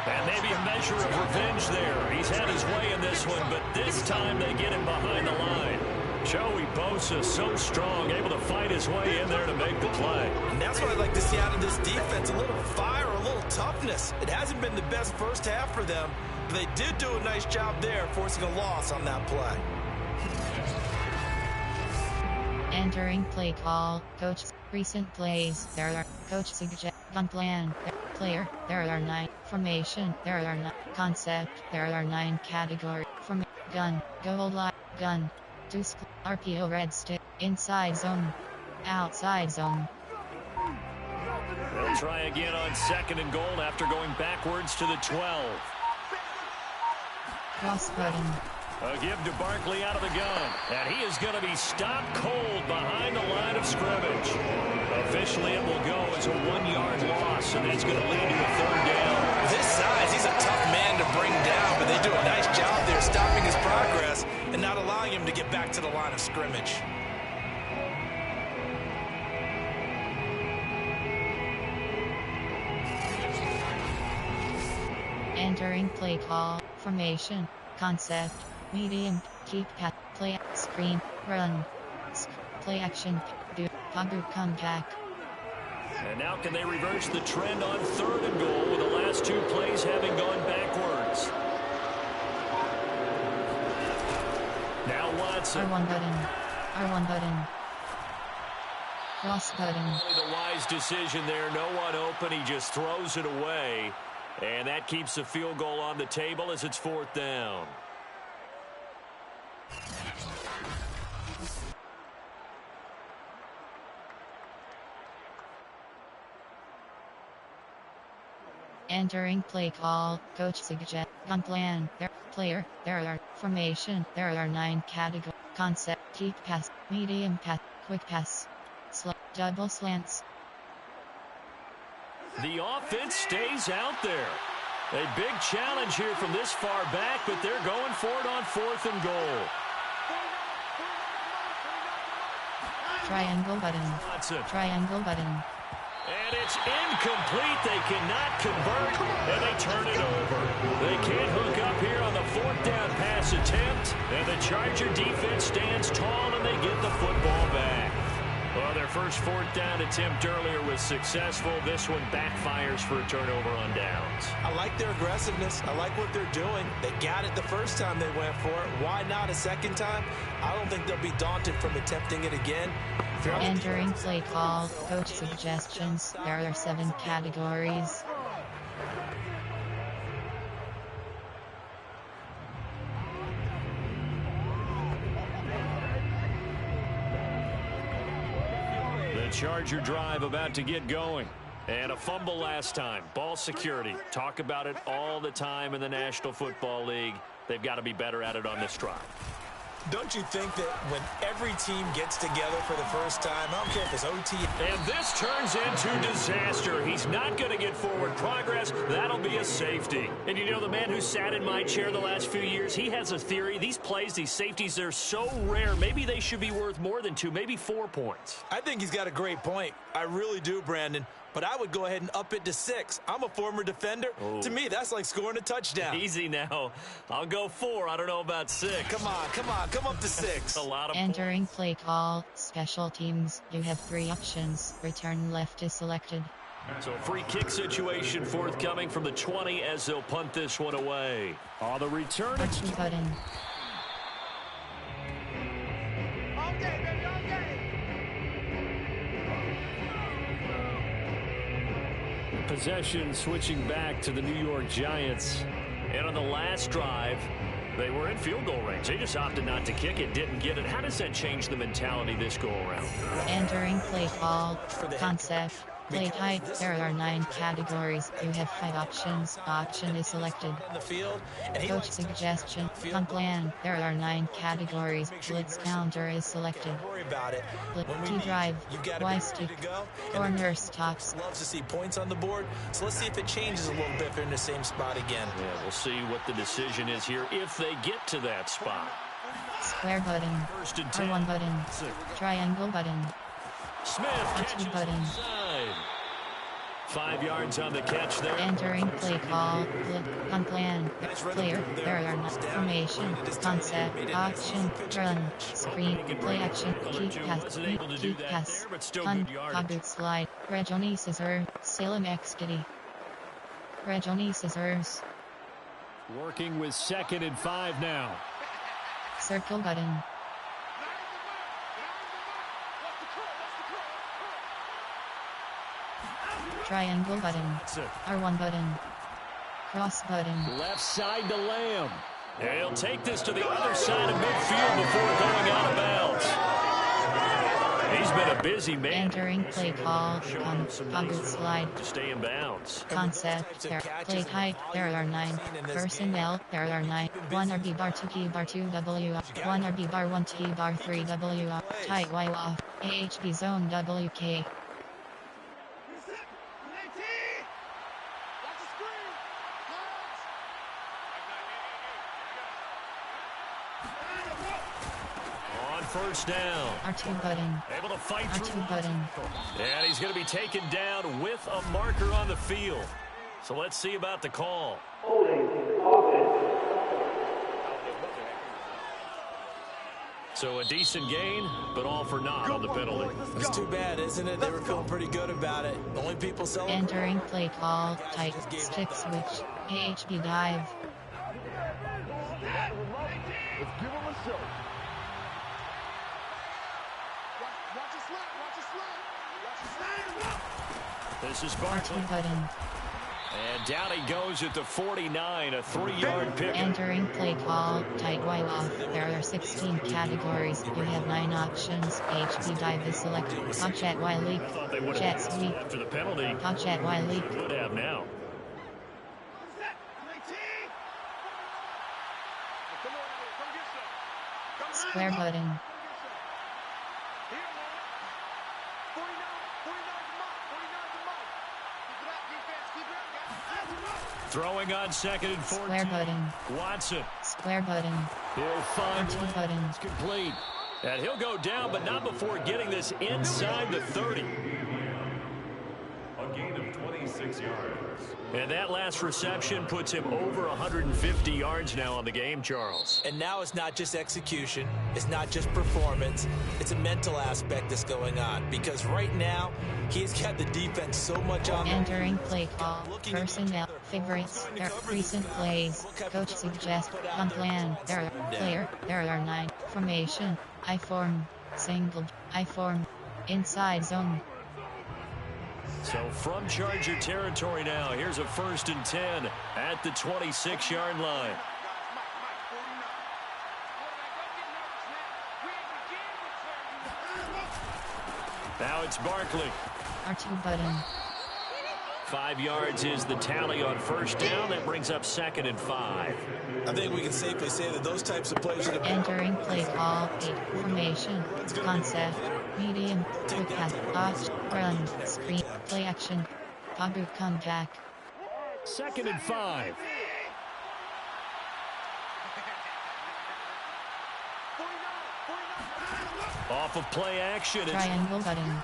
And maybe a measure of revenge there. He's had his way in this one, but this time they get him behind the line. Joey Bosa so strong, able to fight his way in there to make the play. And that's what I'd like to see out of this defense, a little fire, a little toughness. It hasn't been the best first half for them, but they did do a nice job there, forcing a loss on that play. Entering play call. Coach. Recent plays. There are. Coach suggest. Gun plan. Player. There are 9. Formation. There are 9. Concept. There are 9 category. From gun. Goal line. Gun. To RPO red stick. Inside zone. Outside zone. They'll try again on second and goal after going backwards to the 12. Cross button. A give to Barkley out of the gun. And he is going to be stopped cold behind the line of scrimmage. Officially, it will go as a 1-yard loss, and it's going to lead to a third down. This size, he's a tough man to bring down, but they do a nice job there stopping his progress and not allowing him to get back to the line of scrimmage. Entering play call. Formation. Concept. Medium. Keep pat. Play. Screen. Run. Play action. Do. Pogger come back. And now can they reverse the trend on third and goal with the last 2 plays having gone backwards? Now Watson. R1 button. R1 button. Cross button. The wise decision there. No one open. He just throws it away. And that keeps the field goal on the table as it's 4th down. Entering play call. Coach suggest. Gun plan. There. Player. There are. Formation. There are 9 category. Concept. Keep pass. Medium pass. Quick pass. Double slants. The offense stays out there. A big challenge here from this far back, but they're going for it on 4th and goal. Triangle button. Watson. Triangle button. And it's incomplete. They cannot convert, and they turn it over. They can't hook up here on the 4th down pass attempt, and the Charger defense stands tall, and they get the football back. Well, their first 4th down attempt earlier was successful. This one backfires for a turnover on downs. I like their aggressiveness. I like what they're doing. They got it the first time they went for it. Why not a second time? I don't think they'll be daunted from attempting it again. Entering play call. Coach suggestions. There are 7 categories. Charger drive about to get going. And a fumble last time. Ball security. Talk about it all the time in the National Football League. They've got to be better at it on this drive. Don't you think that when every team gets together for the first time, I don't care if it's OT. And this turns into disaster. He's not going to get forward progress. That'll be a safety. And you know, the man who sat in my chair the last few years, he has a theory. These plays, these safeties, they're so rare. Maybe they should be worth more than 2, maybe 4 points. I think he's got a great point. I really do, Brandon. But I would go ahead and up it to 6. I'm a former defender. Oh. To me, that's like scoring a touchdown. Easy now. I'll go 4. I don't know about 6. Come on. Come up to 6. A lot of Entering play call. Special teams. You have 3 options. Return left is selected. So free kick situation forthcoming from the 20 as they'll punt this one away. On the return. R2 button. Possession switching back to the New York Giants. And on the last drive, they were in field goal range. They just opted not to kick it, didn't get it. How does that change the mentality this go around? Entering play call. Concept. Play type. There are 9 categories. You have 5 options. Option is selected. Coach suggestion. Gun plan. There are 9 categories. Blitz counter is selected. Blitz drive. Y stick. Corner stops. Loves to see points on the board. So let's see if it changes a little bit if they're in the same spot again. Yeah, we'll see what the decision is here if they get to that spot. Square button. First and 10. R1 button. Triangle button. Smith R2 catches button. inside. 5 yards on the catch there. Entering play call, flip, unplanned, player, error, formation, concept, action, run, screen, play action, keep pass, hunt, hobby slide, Regoni scissor, Salem X Kitty. Regoni scissors. Working with 2nd and 5 now. Circle button. Triangle button. R1 button. Cross button. Left side to Lamb. He'll take this to the other side of midfield before going out of bounds. He's been a busy man. Entering play call, hobby slide. To stay in bounds. Concept, play type, there are 9. Personnel, there are 9. 1 RB bar 2 T bar 2 W. 1 RB bar 1 T bar 3 W. Tight Y off. AHB zone WK. First down. R2 button. Able to fight R2 button. And he's going to be taken down with a marker on the field. So let's see about the call. So a decent gain, but all for naught on the penalty. It's too bad, isn't it? They were feeling pretty good about it. Only people celebrating. Entering play call, tight, stick switch, AHB dive. This is Barkley. R2 button. And down he goes at the 49, a 3-yard pick. Entering play call, tight Y off. There are 16 categories. You have 9 options. HB dive is selected. Touch at Y leak. Jet sweep. After the penalty. Touch at Y leak. Could have now. Square button. Throwing on 2nd and 14. Square button. Watson. Square button. He'll find R2 button. it's complete. And he'll go down, but not before getting this inside the 30. A gain of 26 yards. And that last reception puts him over 150 yards now on the game, Charles. And now it's not just execution. It's not just performance. It's a mental aspect that's going on. Because right now, he's got the defense so much on. Entering play call, personnel, favorites, their recent plays, coach suggest, unplanned, player, there are 9, formation, I form, single, I form, inside zone. So from Charger territory now, here's a 1st and 10 at the 26-yard line. Now it's Barkley. R2 button. 5 yards is the tally on 1st down. That brings up 2nd and 5. I think we can safely say that those types of plays are the Entering play call, 8, formation, concept, medium, quick pass, off, run, screen, play action, Kabu come back. 2nd and 5. Off of play action. Triangle button.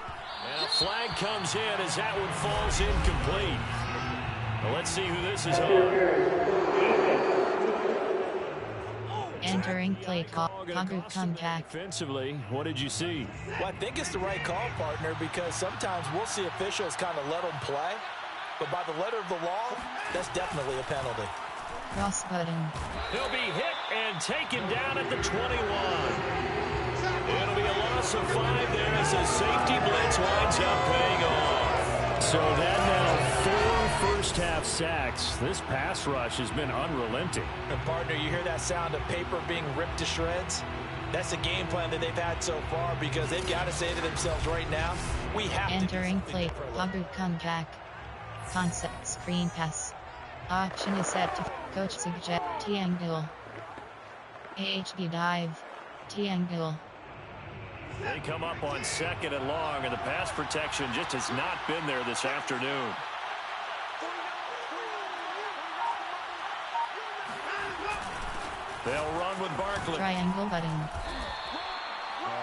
And a flag comes in as that one falls incomplete. Well, let's see who this is on. Entering play call, Kabu come back. Defensively, what did you see? Well, I think it's the right call, partner, because sometimes we'll see officials kind of let them play. But by the letter of the law, that's definitely a penalty. Cross button. He'll be hit and taken down at the 21. It'll be a loss of 5 there as a safety blitz winds up paying off. So that now 4 first-half sacks. This pass rush has been unrelenting. And, partner, you hear that sound of paper being ripped to shreds? That's the game plan that they've had so far because they've got to say to themselves right now, we have Entering play, Kabu come back. Concept screen pass. Option is set to coach suggest T-angle. AHB dive. T-angle. They come up on 2nd and long, and the pass protection just has not been there this afternoon. They'll run with Barkley. Triangle button.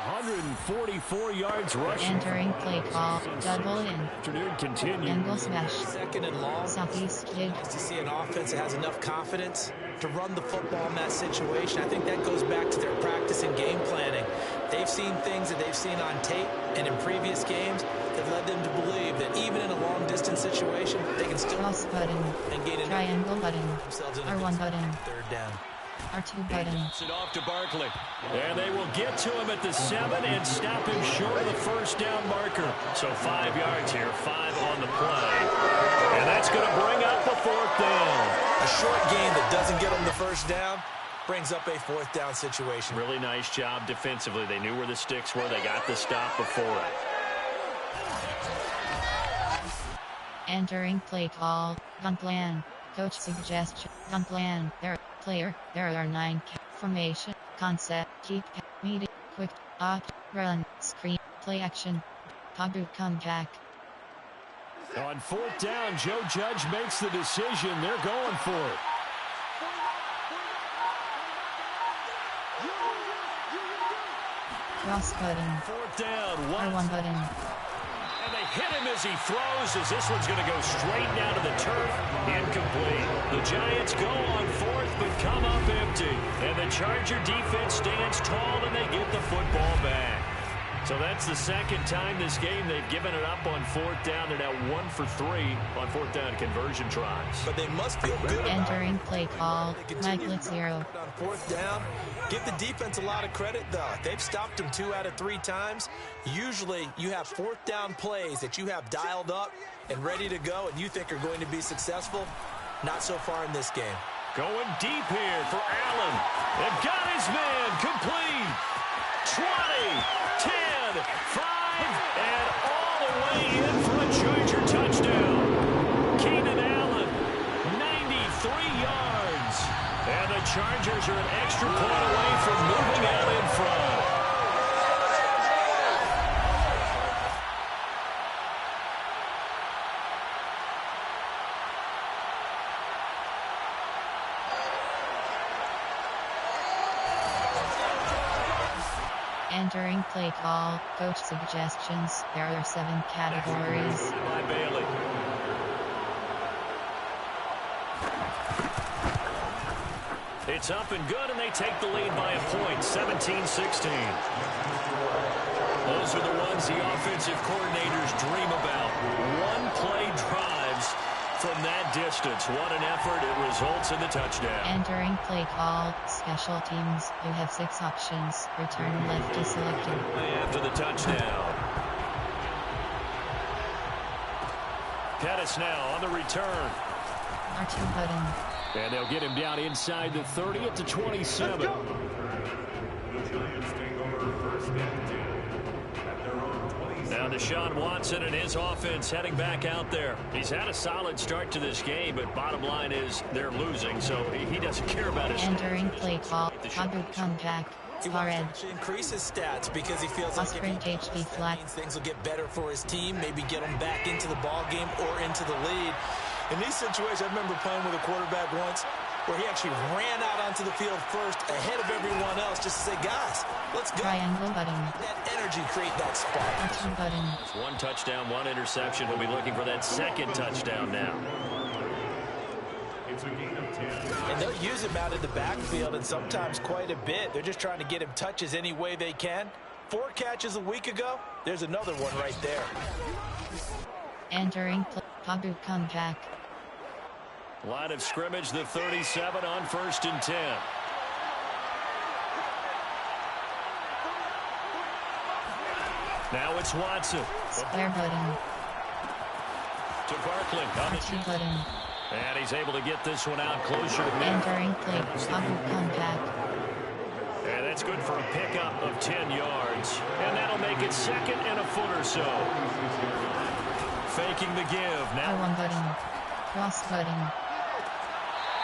144 yards rushing. Entering play call. Double in. Afternoon continue. Angle smash. Second and long. Southeast kid. Nice to see an offense that has enough confidence to run the football in that situation. I think that goes back to their practice and game planning. They've seen things that they've seen on tape and in previous games that led them to believe that even in a long-distance situation, they can still Cross button. and gain Triangle button. themselves in a R1 button. third down. R2 button. It off to Barkley. And they will get to him at the 7 and stop him short of the first down marker. So 5 yards here, 5 on the play. And that's going to bring up the 4th down. A short gain that doesn't get them the first down brings up a 4th down situation. Really nice job defensively. They knew where the sticks were. They got the stop before it. Entering play call. Gun plan. Coach suggestion. Gun plan. There are 9 formation. Concept. Keep. Meeting. Quick. Opt. Run. Screen. Play action. Pagu comeback. On 4th down, Joe Judge makes the decision. They're going for it. Cross button. 4th down. R1 button. And they hit him as he throws, as this one's going to go straight down to the turf. Incomplete. The Giants go on 4th, but come up empty. And the Charger defense stands tall, and they get the football back. So that's the second time this game they've given it up on 4th down. They're now 1 for 3 on 4th down conversion tries. But they must feel good about Entering play call. Mike Litzero. on 4th down. Give the defense a lot of credit, though. They've stopped them 2 out of 3 times. Usually, you have 4th down plays that you have dialed up and ready to go, and you think are going to be successful. Not so far in this game. Going deep here for Allen. They've got his man complete. 20, 10, 5, and all the way in for a Charger touchdown. Keenan Allen, 93 yards. And the Chargers are an extra point away from moving out in front. Entering play call. Coach suggestions. There are 7 categories. By Bailey. It's up and good, and they take the lead by a point, 17-16. Those are the ones the offensive coordinators dream about. One-play drives from that distance. What an effort. It results in the touchdown. Entering play call. Special teams. You have 6 options. Return left is selected. After the touchdown. Pettis now on the return. R2 button. And they'll get him down inside the 30 at the 27. The Giants take over 1st and 10 at their own 27. Now Deshaun Watson and his offense heading back out there. He's had a solid start to this game, but bottom line is they're losing, so he doesn't care about his... Entering play call. Pagu comeback. He Far wants edge. to increase his stats because he feels like Osprey if he does, HB that flat. means things will get better for his team, maybe get them back into the ball game or into the lead. In these situations, I remember playing with a quarterback once where he actually ran out onto the field first ahead of everyone else just to say, guys, let's go. Triangle button. That energy, create that spark. R2 button. It's 1 touchdown, 1 interception. He'll be looking for that 2nd touchdown now. It's a gain of 10. And they'll use him out in the backfield, and sometimes quite a bit. They're just trying to get him touches any way they can. 4 catches a week ago. There's another one right there. Entering play. Pagu comeback. Line of scrimmage, the 37 on 1st and 10. Now it's Watson. Square button. To Barkley. On the R2 button. And he's able to get this one out closer to mid. Entering play. Pagu comeback. And that's good for a pickup of 10 yards. And that'll make it 2nd and a foot or so. Faking the give. Now R1 button. Cross button.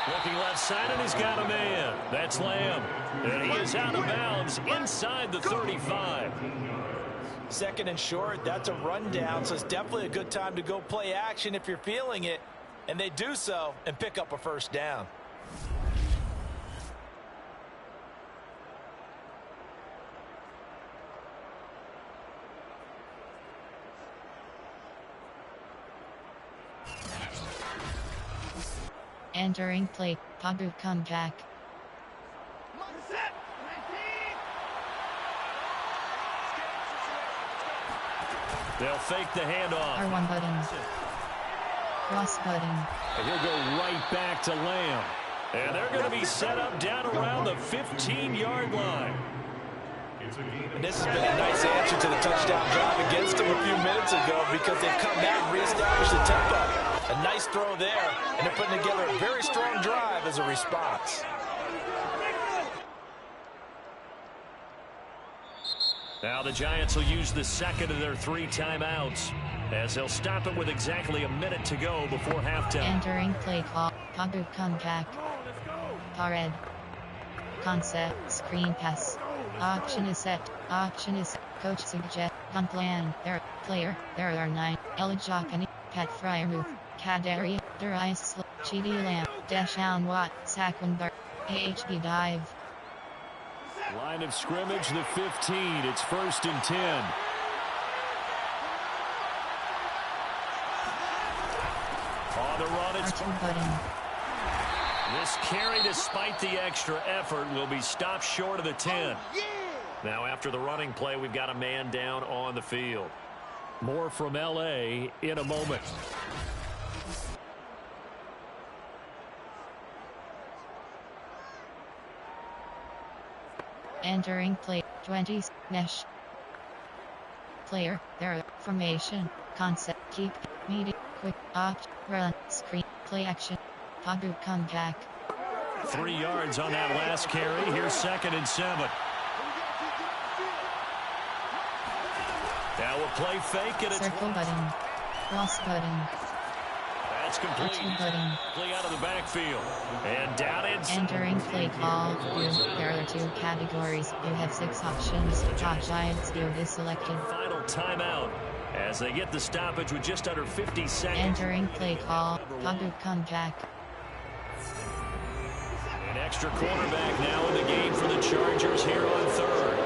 looking left side, and he's got a man. That's Lamb. And he is out of bounds inside the 35. 2nd and short, that's a rundown, so it's definitely a good time to go play action if you're feeling it. And they do so and pick up a 1st down. Entering play, Pogba comeback. They'll fake the handoff. R1 button. Cross button. And he'll go right back to Lamb. And they're going to be set up down around the 15-yard line. And this has been a nice answer to the touchdown drive against them a few minutes ago because they've come back and reestablished the tempo. A nice throw there, and they're putting together a very strong drive as a response. Now the Giants will use the second of their 3 timeouts as they'll stop it with exactly a minute to go before halftime. Entering play call, Pogba comeback. Pared. Concept, screen pass. Option is set. Option is set. Coach suggest. On plan. There. Player. There are 9. Elijah Pat Fryermuth. Kadari. Darius. Chidi Lamb. Deshaun Watt. Saquon AHB dive. Line of scrimmage, the 15. It's 1st and 10. On the run, it's R2 button. this carry, despite the extra effort, will be stopped short of the 10. Now, after the running play, we've got a man down on the field. More from L.A. in a moment. Entering play, 20, mesh. Player, there, formation, concept, keep, media, quick, opt, run, screen, play action, Pogba comeback. 3 yards on that last carry. Here's 2nd and 7. Now we'll play fake and it's Circle button, cross button, that's complete. R2 button. Play out of the backfield. And down inside. Entering play call, there are 2 categories, you have 6 options, top Giants view is selected. Final timeout as they get the stoppage with just under 50 seconds. Entering play call, Pogba comeback. An extra quarterback now in the game for the Chargers here on 3rd.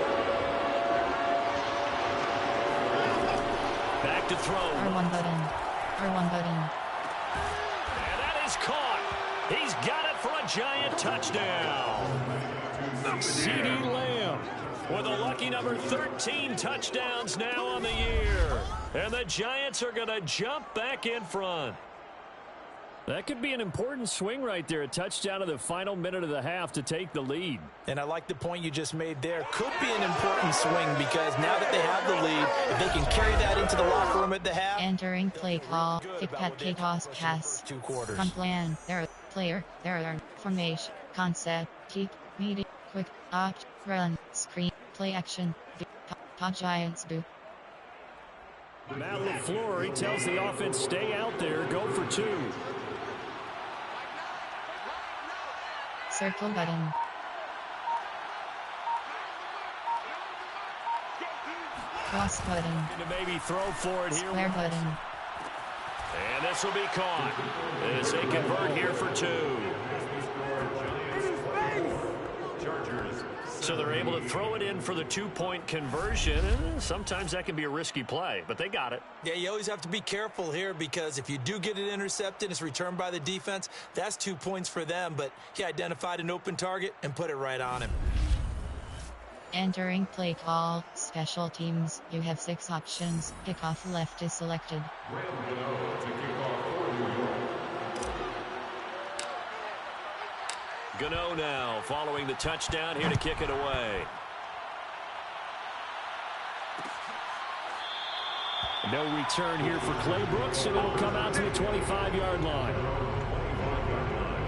Back to throw. R1 button, R1 button. And that is caught. He's got it for a Giant touchdown. CeeDee Lamb with a lucky number 13 touchdowns now on the year. And the Giants are going to jump back in front. That could be an important swing right there. A touchdown in the final minute of the half to take the lead. And I like the point you just made there. Could be an important swing because now that they have the lead, if they can carry that into the locker room at the half. Entering play call, Kit-Kat kickoff pass. 2 quarters. On plan, there, player, there are, formation, concept, keep, media, quick, opt, run, screen, play action, top Giants boo. Matt LaFleur, he tells the offense, stay out there, go for 2. Circle button. Cross button. To maybe throw for it here. Square button. And this will be caught as they convert here for 2. So they're able to throw it in for the 2-point conversion. And sometimes that can be a risky play, but they got it. Yeah, you always have to be careful here because if you do get it intercepted, it's returned by the defense, that's 2 points for them. But he identified an open target and put it right on him. Entering play call, special teams, you have 6 options, kickoff left is selected. Gano now following the touchdown here to kick it away. No return here for Clay Brooks, and it'll come out to the 25-yard line.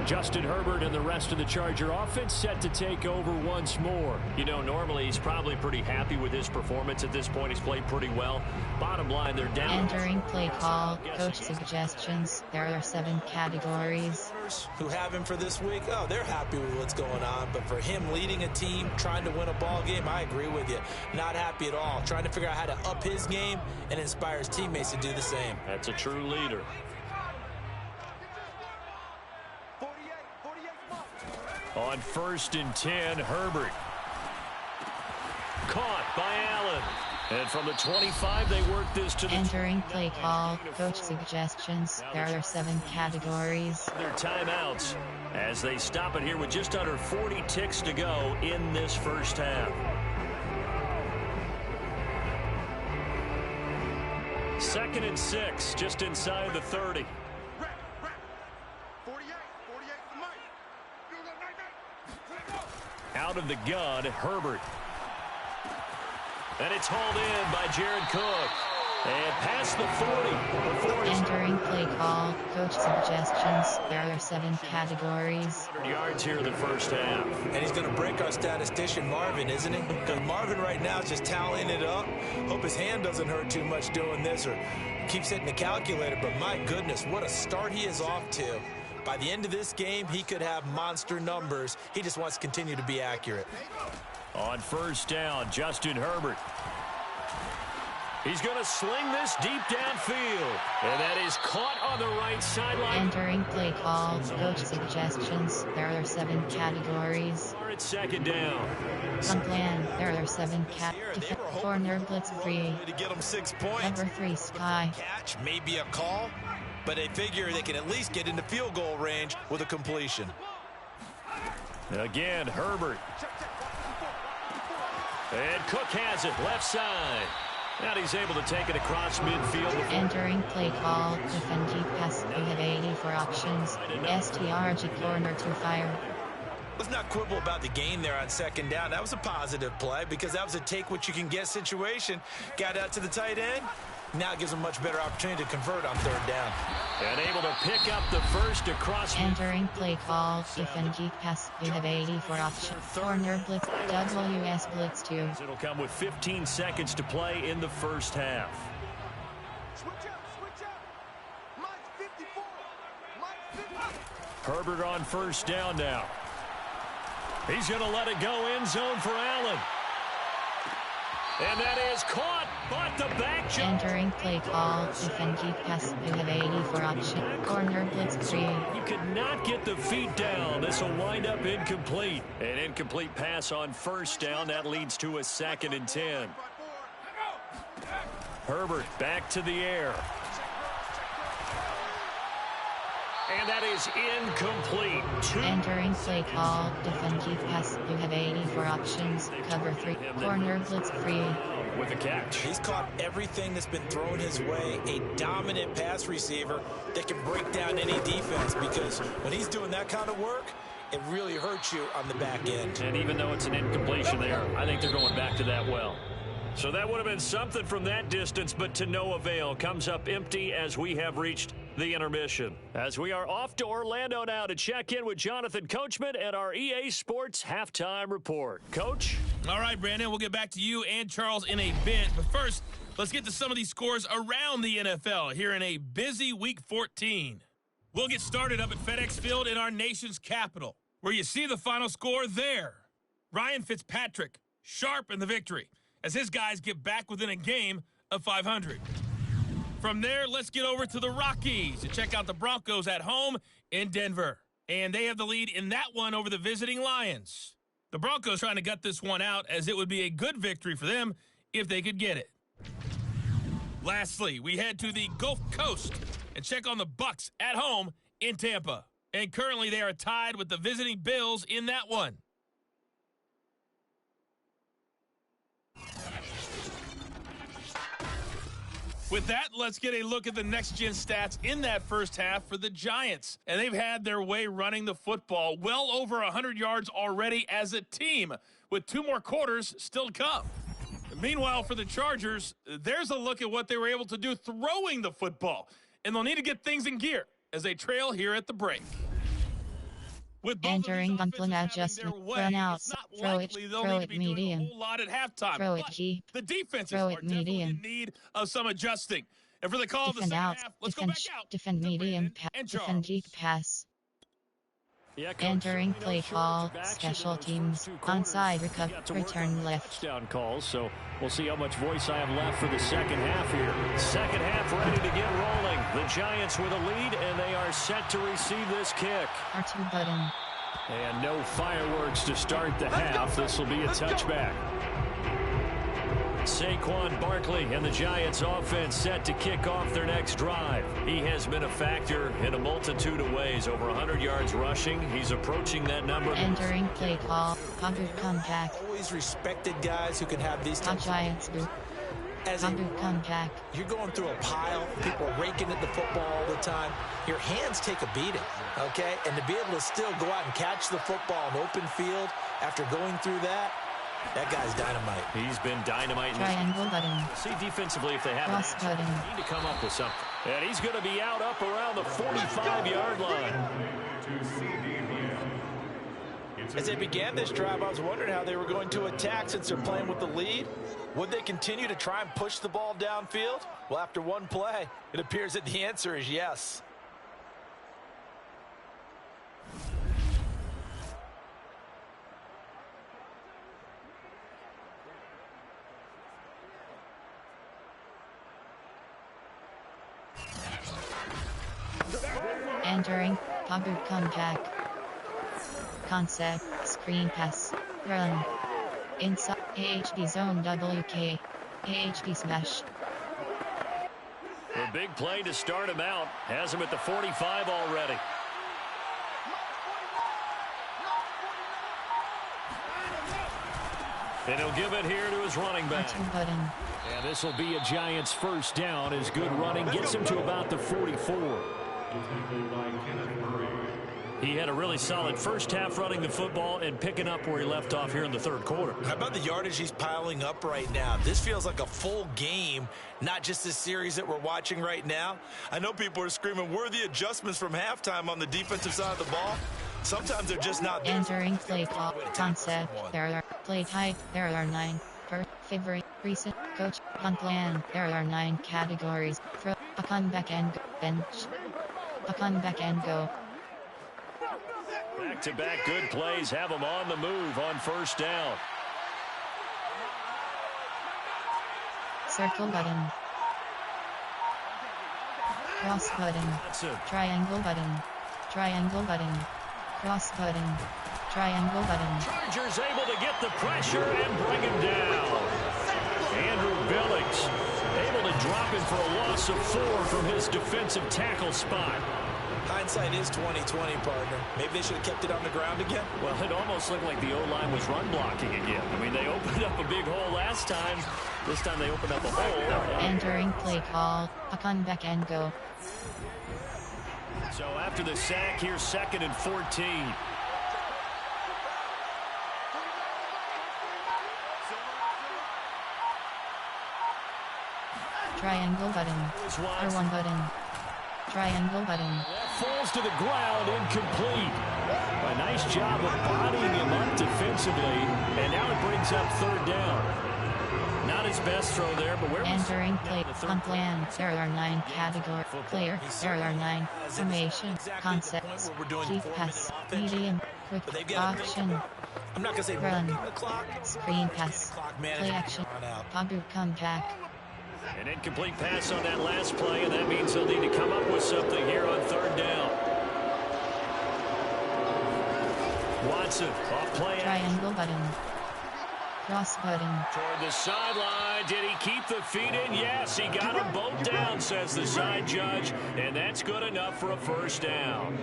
Justin Herbert and the rest of the Charger offense set to take over once more. You know, normally he's probably pretty happy with his performance at this point. He's played pretty well. Bottom line, they're down. Entering play call, coach suggestions. There are 7 categories. Who have him for this week? Oh, they're happy with what's going on. But for him leading a team, trying to win a ball game, I agree with you. Not happy at all. Trying to figure out how to up his game and inspire his teammates to do the same. That's a true leader. On 1st and 10, Herbert. Caught by Allen. And from the 25, they work this to the... Entering play call, coach suggestions. There are 7 categories. Their timeouts as they stop it here with just under 40 ticks to go in this first half. Second and 6, just inside the 30. Out of the gun, Herbert. And it's hauled in by Jared Cook. And past the 40. Entering play call, coach suggestions. There are 7 categories. 100 yards here in the first half. And he's going to break our statistician Marvin, isn't he? Because Marvin right now is just tallying it up. Hope his hand doesn't hurt too much doing this or keeps hitting the calculator. But my goodness, what a start he is off to. By the end of this game, he could have monster numbers. He just wants to continue to be accurate. On first down, Justin Herbert. He's going to sling this deep downfield. And that is caught on the right sideline. Entering play call, coach suggestions. There are 7 categories. It's second down. Plan. There are 7 corner blitz 3. To get him 6 points. Cover 3 sky. Catch, maybe a call, but they figure they can at least get into field goal range with a completion. Again, Herbert. And Cook has it, left side. And he's able to take it across midfield. Entering play call, defend keep pass. We have 84 options. STRG corner to fire. Let's not quibble about the gain there on second down. That was a positive play because that was a take what you can get situation. Got out to the tight end. Now it gives them much better opportunity to convert on third down. And able to pick up the first across. Entering play call, defend keep pass. We have 84 options. Corner blitz, WS blitz 2. It'll come with 15 seconds to play in the first half. Herbert on first down now. He's going to let it go end zone for Allen. And that is caught, but the back jump. Entering play call, defend keep pass. We have 84 option. Corner blitz 3. You could not get the feet down. This will wind up incomplete. An incomplete pass on first down. That leads to a 2nd and 10. Herbert back to the air. And that is incomplete. Entering play call, defend keep pass. You have 84 options. Cover 3. Corner blitz 3. With a catch. He's caught everything that's been thrown his way. A dominant pass receiver that can break down any defense because when he's doing that kind of work, it really hurts you on the back end. And even though it's an incompletion there, I think they're going back to that well. So that would have been something from that distance, but to no avail. Comes up empty as we have reached the intermission. As we are off to Orlando now to check in with Jonathan Coachman and our EA Sports Halftime Report. Coach? All right, Brandon, we'll get back to you and Charles in a bit. But first, let's get to some of these scores around the NFL here in a busy Week 14. We'll get started up at FedEx Field in our nation's capital, where you see the final score there. Ryan Fitzpatrick, sharp in the victory, as his guys get back within a game of 500. From there, let's get over to the Rockies to check out the Broncos at home in Denver. And they have the lead in that one over the visiting Lions. The Broncos trying to gut this one out, as it would be a good victory for them if they could get it. Lastly, we head to the Gulf Coast and check on the Bucs at home in Tampa. And currently they are tied with the visiting Bills in that one. With that, let's get a look at the next-gen stats in that first half for the Giants. And they've had their way running the football, well over 100 yards already as a team, with 2 more quarters still to come. Meanwhile, for the Chargers, there's a look at what they were able to do throwing the football. And they'll need to get things in gear as they trail here at the break. With entering bumping adjustment, run out, throw it medium, throw it deep, the defenses throw are it medium, in need of some adjusting. And for the call of the defend second out, half, let's defend, go back out. Defend medium, defend deep pass. Yeah, entering play call, special teams, onside return left. Touchdown calls, so we'll see how much voice I have left for the second half here. Second half ready to get rolling. The Giants with a lead, and they are set to receive this kick. R2 button. And no fireworks to start the half. This will be a touchback. Saquon Barkley and the Giants offense set to kick off their next drive. He has been a factor in a multitude of ways. Over 100 yards rushing. He's approaching that number. Entering play call. Conquer comeback. Always respected guys who can have these types of Giants group. Conquer comeback. You're going through a pile. People raking at the football all the time. Your hands take a beating, okay? And to be able to still go out and catch the football in open field after going through that guy's dynamite. He's been dynamite. Triangle button. See defensively if they have Cross an answer. button. They need to come up with something. And he's going to be out up around the 45-yard line. As they began this drive, I was wondering how they were going to attack since they're playing with the lead. Would they continue to try and push the ball downfield? Well, after one play, it appears that the answer is yes. Entering, conquer comeback. Concept, screen pass, run. Inside, AHD zone WK, AHD smash. A big play to start him out. Has him at the 45 already. And he'll give it here to his running back. Button. And this will be a Giants first down as good running gets him to about the 44. He had a really solid first half running the football and picking up where he left off here in the third quarter. How about the yardage he's piling up right now? This feels like a full game, not just this series that we're watching right now. I know people are screaming, where are the adjustments from halftime on the defensive side of the ball? Sometimes they're just not there. Entering play call. Concept. There are play type. There are 9. First, favorite, recent, coach, on plan. There are 9 categories. Throw, a comeback and go. Bench. A comeback and go. Back-to-back good plays have him on the move on first down. Circle button. Cross button. Triangle button. Triangle button. Cross button. Triangle button. Chargers able to get the pressure and bring him down. Andrew Billings able to drop him for a loss of 4 from his defensive tackle spot. Hindsight is 20/20, partner. Maybe they should have kept it on the ground again. Well, it almost looked like the O-line was run blocking again. I mean, they opened up a big hole last time. This time they opened up a hole. Entering play call. A comeback and go. So after the sack, here's 2nd and 14. Triangle button. R1 button. Triangle button. Falls to the ground, incomplete. A nice job of bodying him up defensively, and now it brings up 3rd down. Not his best throw there, but where was Entering play on plan. There are 9 category player. There are 9 formation concepts. Deep pass, medium, quick option. I'm not going to say Run. the clock. Screen pass. Play action. Conquer comeback. an incomplete pass on that last play, and that means they'll need to come up with something here on 3rd down. Watson off play. Triangle button. Cross button. Toward the sideline. Did he keep the feet in? Yes, he got them both down, says the side judge, and that's good enough for a 1st down.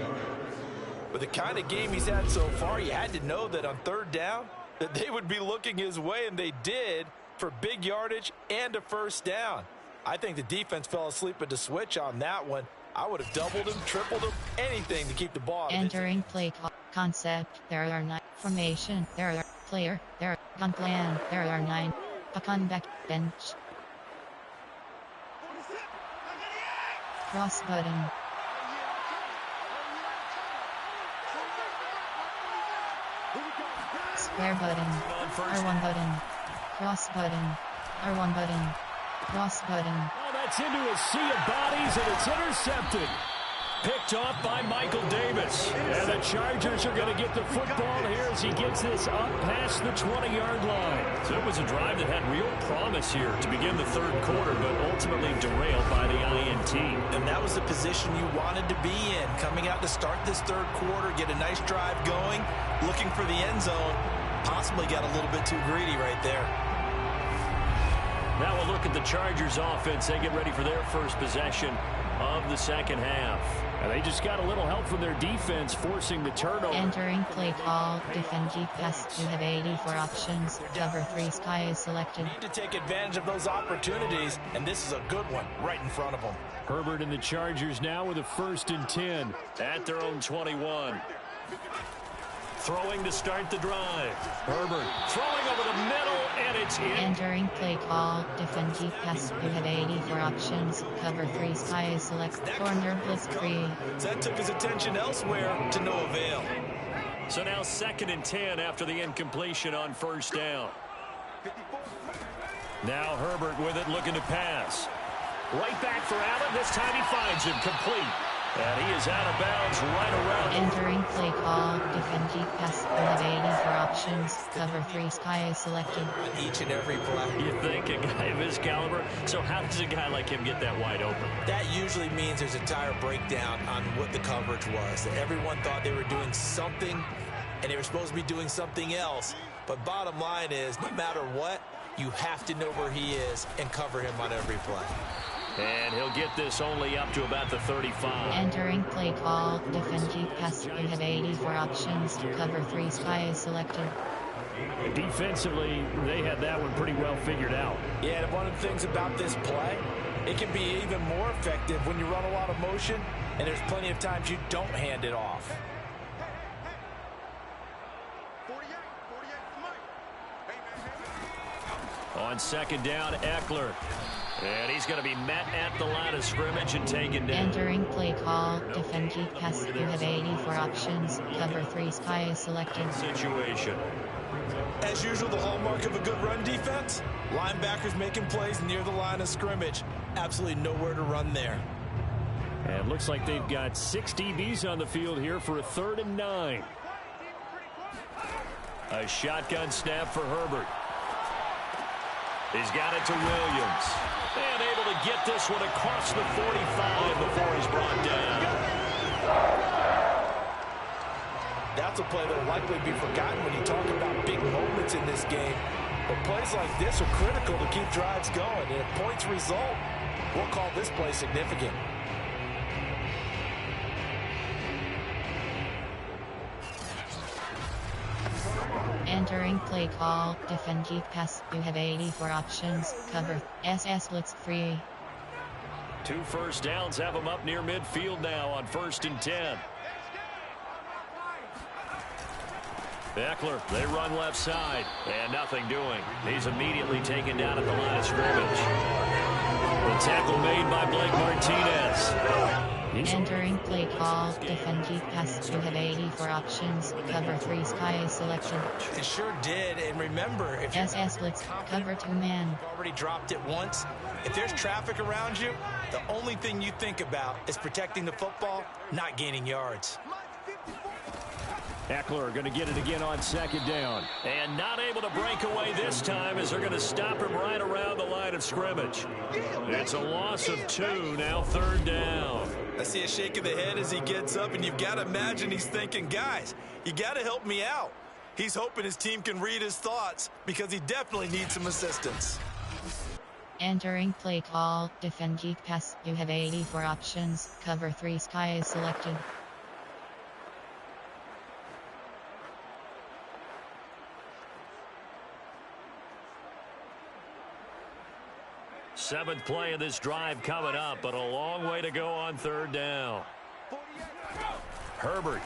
With the kind of game he's had so far, you had to know that on 3rd down that they would be looking his way, and they did, for big yardage and a 1st down. I think the defense fell asleep at the switch on that one. I would have doubled him, tripled him, anything to keep the ball out of his Entering play concept. There are 9 formation. There are player. There are gun plan. There are 9. A comeback bench. Cross button. Square button. R1 button. Cross button. R1 button. Cross button. Oh, that's into a sea of bodies, and it's intercepted. Picked off by Michael Davis. And the Chargers are going to get the football here as he gets this up past the 20-yard line. So it was a drive that had real promise here to begin the 3rd quarter, but ultimately derailed by the INT. And that was the position you wanted to be in. Coming out to start this 3rd quarter, get a nice drive going, looking for the end zone. Possibly got a little bit too greedy right there. look at the Chargers offense. They get ready for their first possession of the second half. And they just got a little help from their defense, forcing the turnover. Entering play call, defend deep pass. You have 84 options. Cover 3 sky is selected. Need to take advantage of those opportunities, and this is a good one right in front of them. Herbert and the Chargers now with a 1st and 10 at their own 21. Throwing to start the drive. Herbert throwing over the middle, and it's in. Entering play call, defend deep pass. You have 84 options. Cover 3 sky is selected. Corner blitz 3. That took his attention elsewhere to no avail. So now 2nd and 10 after the incompletion on 1st down. Now Herbert with it, looking to pass. Right back for Allen. This time he finds him complete. And he is out of bounds right around. Entering play call, defend deep pass. You have 84 options. Cover 3 sky is selected. Each and every play. You think a guy of his caliber? So how does a guy like him get that wide open? That usually means there's a tire breakdown on what the coverage was. That everyone thought they were doing something, and they were supposed to be doing something else. But bottom line is, no matter what, you have to know where he is and cover him on every play. And he'll get this only up to about the 35. Entering play call, defend deep pass. You have 84 options. Cover 3 sky is selected. Defensively, they had that one pretty well figured out. Yeah, and one of the things about this play, it can be even more effective when you run a lot of motion, and there's plenty of times you don't hand it off. On 2nd down, Eckler. And he's going to be met at the line of scrimmage and taken down. Entering play call, defend deep pass. You have 84 options. Cover 3 sky is selected. Situation. As usual, the hallmark of a good run defense, linebackers making plays near the line of scrimmage. Absolutely nowhere to run there. And looks like they've got 6 DBs on the field here for a 3rd and 9. A shotgun snap for Herbert. He's got it to Williams. And able to get this one across the 45 before he's brought down. That's a play that will likely be forgotten when you talk about big moments in this game. But plays like this are critical to keep drives going. And if points result, we'll call this play significant. Entering play call, defend deep pass. You have 84 options. Cover SS blitz 3. 2 first downs have him up near midfield now on 1st and 10. Eckler, they run left side, and nothing doing. He's immediately taken down at the line of scrimmage. The tackle made by Blake Martinez. Entering play call, defend deep pass. You have 84 options. Cover 3 sky is selected. It sure did, and remember, if SS blitz, cover 2 man. you've already dropped it once, if there's traffic around you, the only thing you think about is protecting the football, not gaining yards. Eckler going to get it again on 2nd down. And not able to break away this time as they're going to stop him right around the line of scrimmage. It's a loss of 2, now 3rd down. I see a shake of the head as he gets up, and you've got to imagine he's thinking, guys, you got to help me out. He's hoping his team can read his thoughts because he definitely needs some assistance. Entering play call, defend deep pass. You have 84 options. Cover 3 sky is selected. Seventh play of this drive coming up, but a long way to go on 3rd down. Herbert.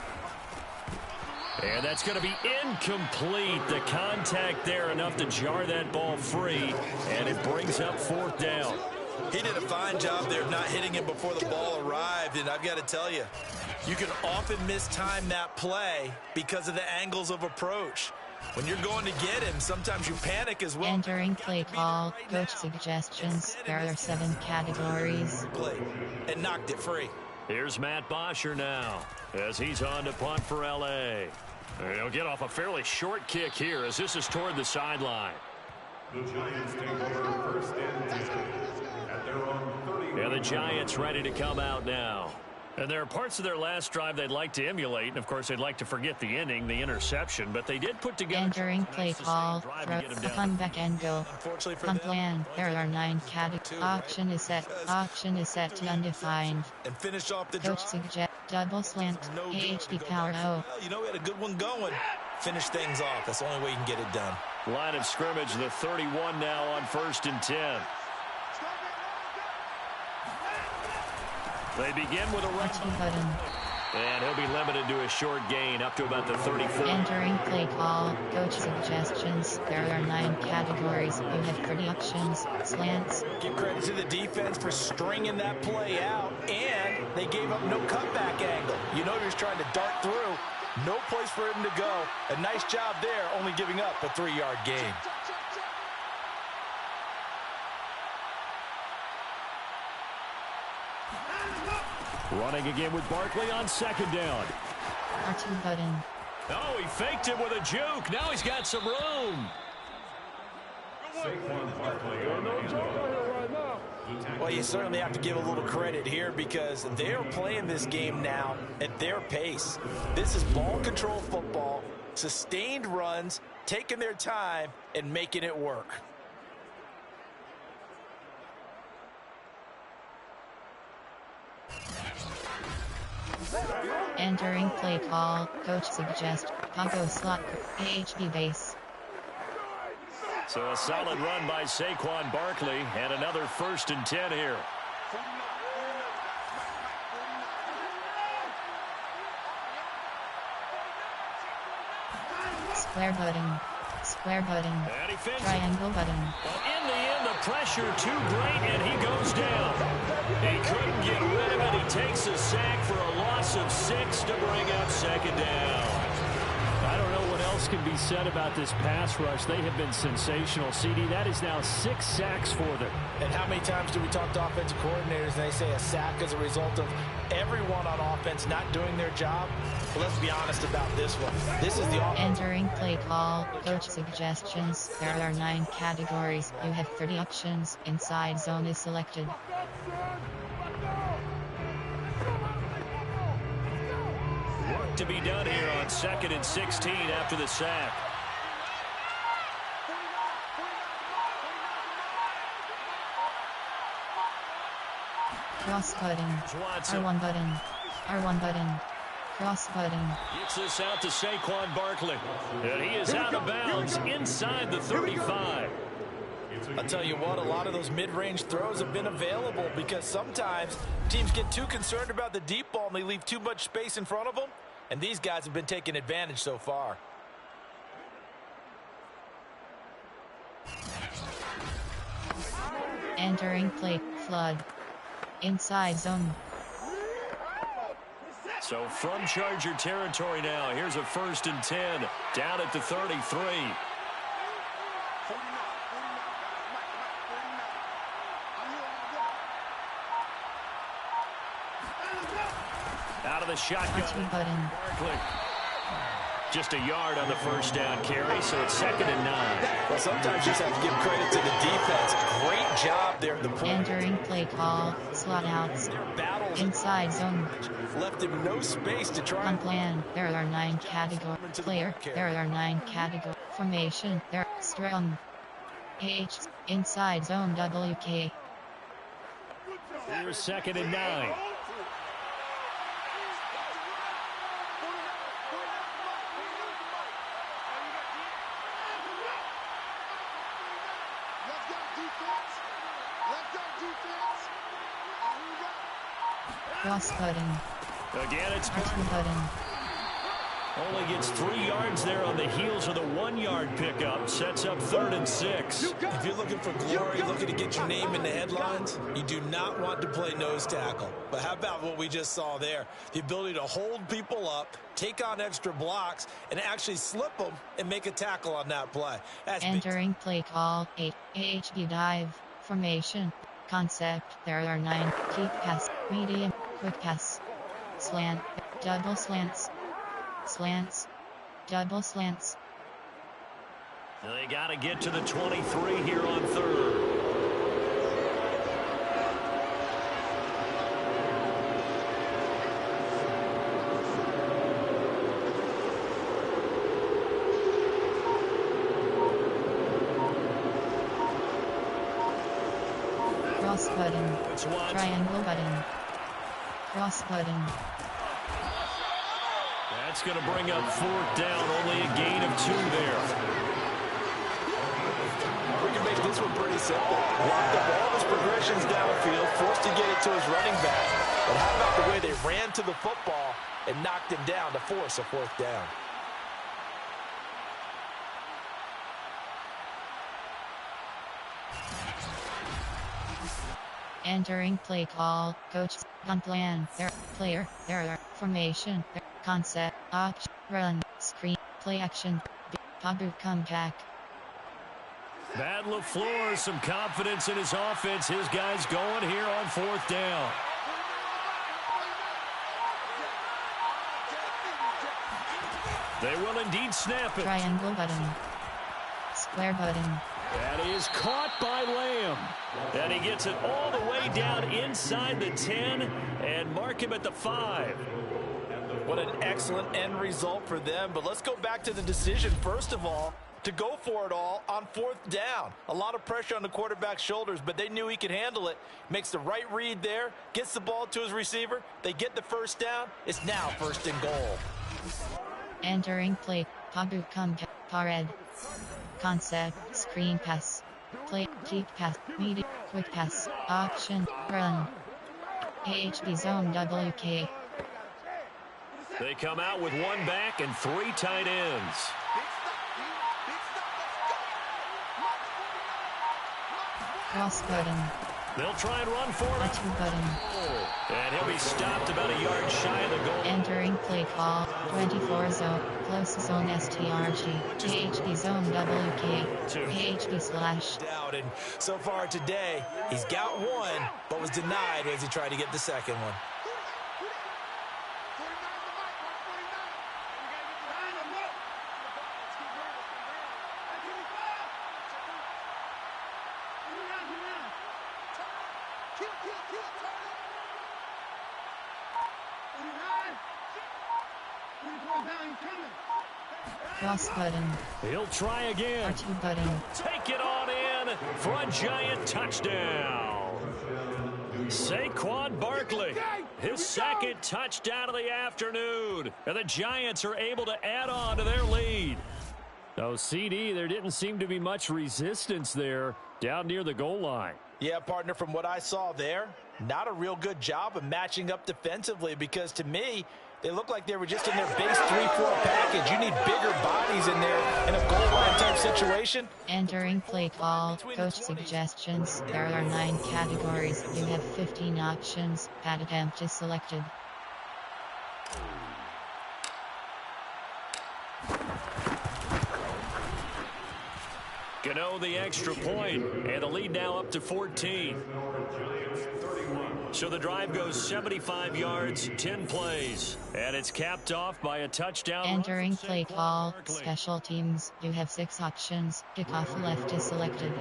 And that's going to be incomplete. The contact there enough to jar that ball free, and it brings up 4th down. He did a fine job there of not hitting him before the ball arrived, and I've got to tell you, you can often mistime that play because of the angles of approach. When you're going to get him, sometimes you panic as well. Entering play call, coach suggestions. There are 7 categories. And knocked it free. Here's Matt Bosher now as he's on to punt for L.A. He'll get off a fairly short kick here as this is toward the sideline. The Giants take over 1st and 10 at their own 30. And the Giants ready to come out now. And there are parts of their last drive they'd like to emulate, and of course they'd like to forget the ending, the interception, but they did put together entering play call, throw, back and go. On plan, there are 9 categories. Auction is set to undefined. And finish off the Coach drive. suggest double slant, AHP power O. Well, you know, we had a good one going. Finish things off. That's the only way you can get it done. Line of scrimmage, the 31 now on 1st and 10. They begin with a right button. And he'll be limited to a short gain up to about the 34. Entering play call, coach suggestions. There are 9 categories. You have 30 options, slants. Give credit to the defense for stringing that play out, and they gave up no cutback angle. You know he was trying to dart through. No place for him to go. A nice job there, only giving up a 3-yard gain. Running again with Barkley on 2nd down. R2 button. Oh, he faked it with a juke. Now he's got some room. Well, you certainly have to give a little credit here because they're playing this game now at their pace. This is ball control football, sustained runs, taking their time, and making it work. Entering play call, coach suggest, Pago slot, AHP base. So a solid run by Saquon Barkley and another 1st and 10 here. Square button, And he fins triangle button. Well, in the end, the pressure too great, and he goes down. He couldn't get rid of it. He takes a sack for a loss of 6 to bring up 2nd down. I don't know what else can be said about this pass rush. They have been sensational. CD, that is now 6 sacks for them. And how many times do we talk to offensive coordinators and they say a sack as a result of everyone on offense not doing their job? Well, let's be honest about this one. This is the offense. Entering play call, coach suggestions. There are 9 categories. You have 30 options. Inside zone is selected. Work to be done here on 2nd and 16 after the sack. Cross button. R1 button. R1 button. Cross button. Gets this out to Saquon Barkley. And he is out of bounds inside the 35. I'll tell you what, a lot of those mid-range throws have been available because sometimes teams get too concerned about the deep ball and they leave too much space in front of them. And these guys have been taking advantage so far. Entering play, flood. Inside zone. So from Charger territory now, here's a 1st and 10 down at the 33. Out of the shotgun. Barkley. Just a yard on the 1st down carry, so it's 2nd and 9. Well, sometimes you just have to give credit to the defense. Great job there at the point. Entering play call, slot outs. Inside zone. Left him no space to try. On plan, there are 9 category. Player, there are 9 category. Formation, there, strong. H, inside zone WK. Here's 2nd and 9. Cross button. Again, it's R2 button. only gets 3 yards there on the heels of the 1-yard pickup. Sets up 3rd and 6. If you're looking for glory, looking to get your name in the headlines, you do not want to play nose tackle. But how about what we just saw there? The ability to hold people up, take on extra blocks, and actually slip them and make a tackle on that play. That's Entering play call, 8, AHB dive. Formation. Concept, there are 9, deep pass, medium, quick pass. Slant, double slants. Slants, double slants. They got to get to the 23 here on 3rd. Cross button. It's what? Triangle button. Cross button. That's going to bring up 4th down. Only a gain of 2 there. We can make this one pretty simple. Locked up all his progressions downfield, forced to get it to his running back. But how about the way they ran to the football and knocked him down to force a 4th down? Entering play call, coach, gun plan, player, error, formation, concept, option, run, screen, play action, Padu comeback. Matt LaFleur, some confidence in his offense. His guys going here on 4th down. They will indeed snap it. Triangle button. Square button. That is caught by Lamb. And he gets it all the way down inside the 10 and mark him at the 5. What an excellent end result for them. But let's go back to the decision, first of all, to go for it all on 4th down. A lot of pressure on the quarterback's shoulders, but they knew he could handle it. Makes the right read there, gets the ball to his receiver. They get the 1st down. It's now 1st and goal. Entering play, Padu comeback, Pared. Concept, screen pass. Play, keep pass, medium, quick pass, option, run. AHB zone WK. They come out with 1 back and 3 tight ends. Cross button. They'll try and run for it. R2 button. And he'll be stopped about a yard shy of the goal. Entering play call, 24 zone, close zone STRG, AHB zone WK, AHB slash. And so far today, he's got 1, but was denied as he tried to get the 2nd one. Cross button. He'll try again. R2 button. Take it on in for a Giant touchdown. Saquon Barkley, his 2nd touchdown of the afternoon. And the Giants are able to add on to their lead. Oh, CD, there didn't seem to be much resistance there down near the goal line. Yeah, partner, from what I saw there, not a real good job of matching up defensively because to me, they look like they were just in their base 3-4 package. You need bigger bodies in there in a goal line type situation. Entering play call, coach suggestions. There are 9 categories. You have 15 options. Pad attempt is selected. Gano the extra point, and the lead now up to 14. So the drive goes 75 yards, 10 plays, and it's capped off by a touchdown. Entering play call, special teams. You have 6 options. Kickoff left is selected.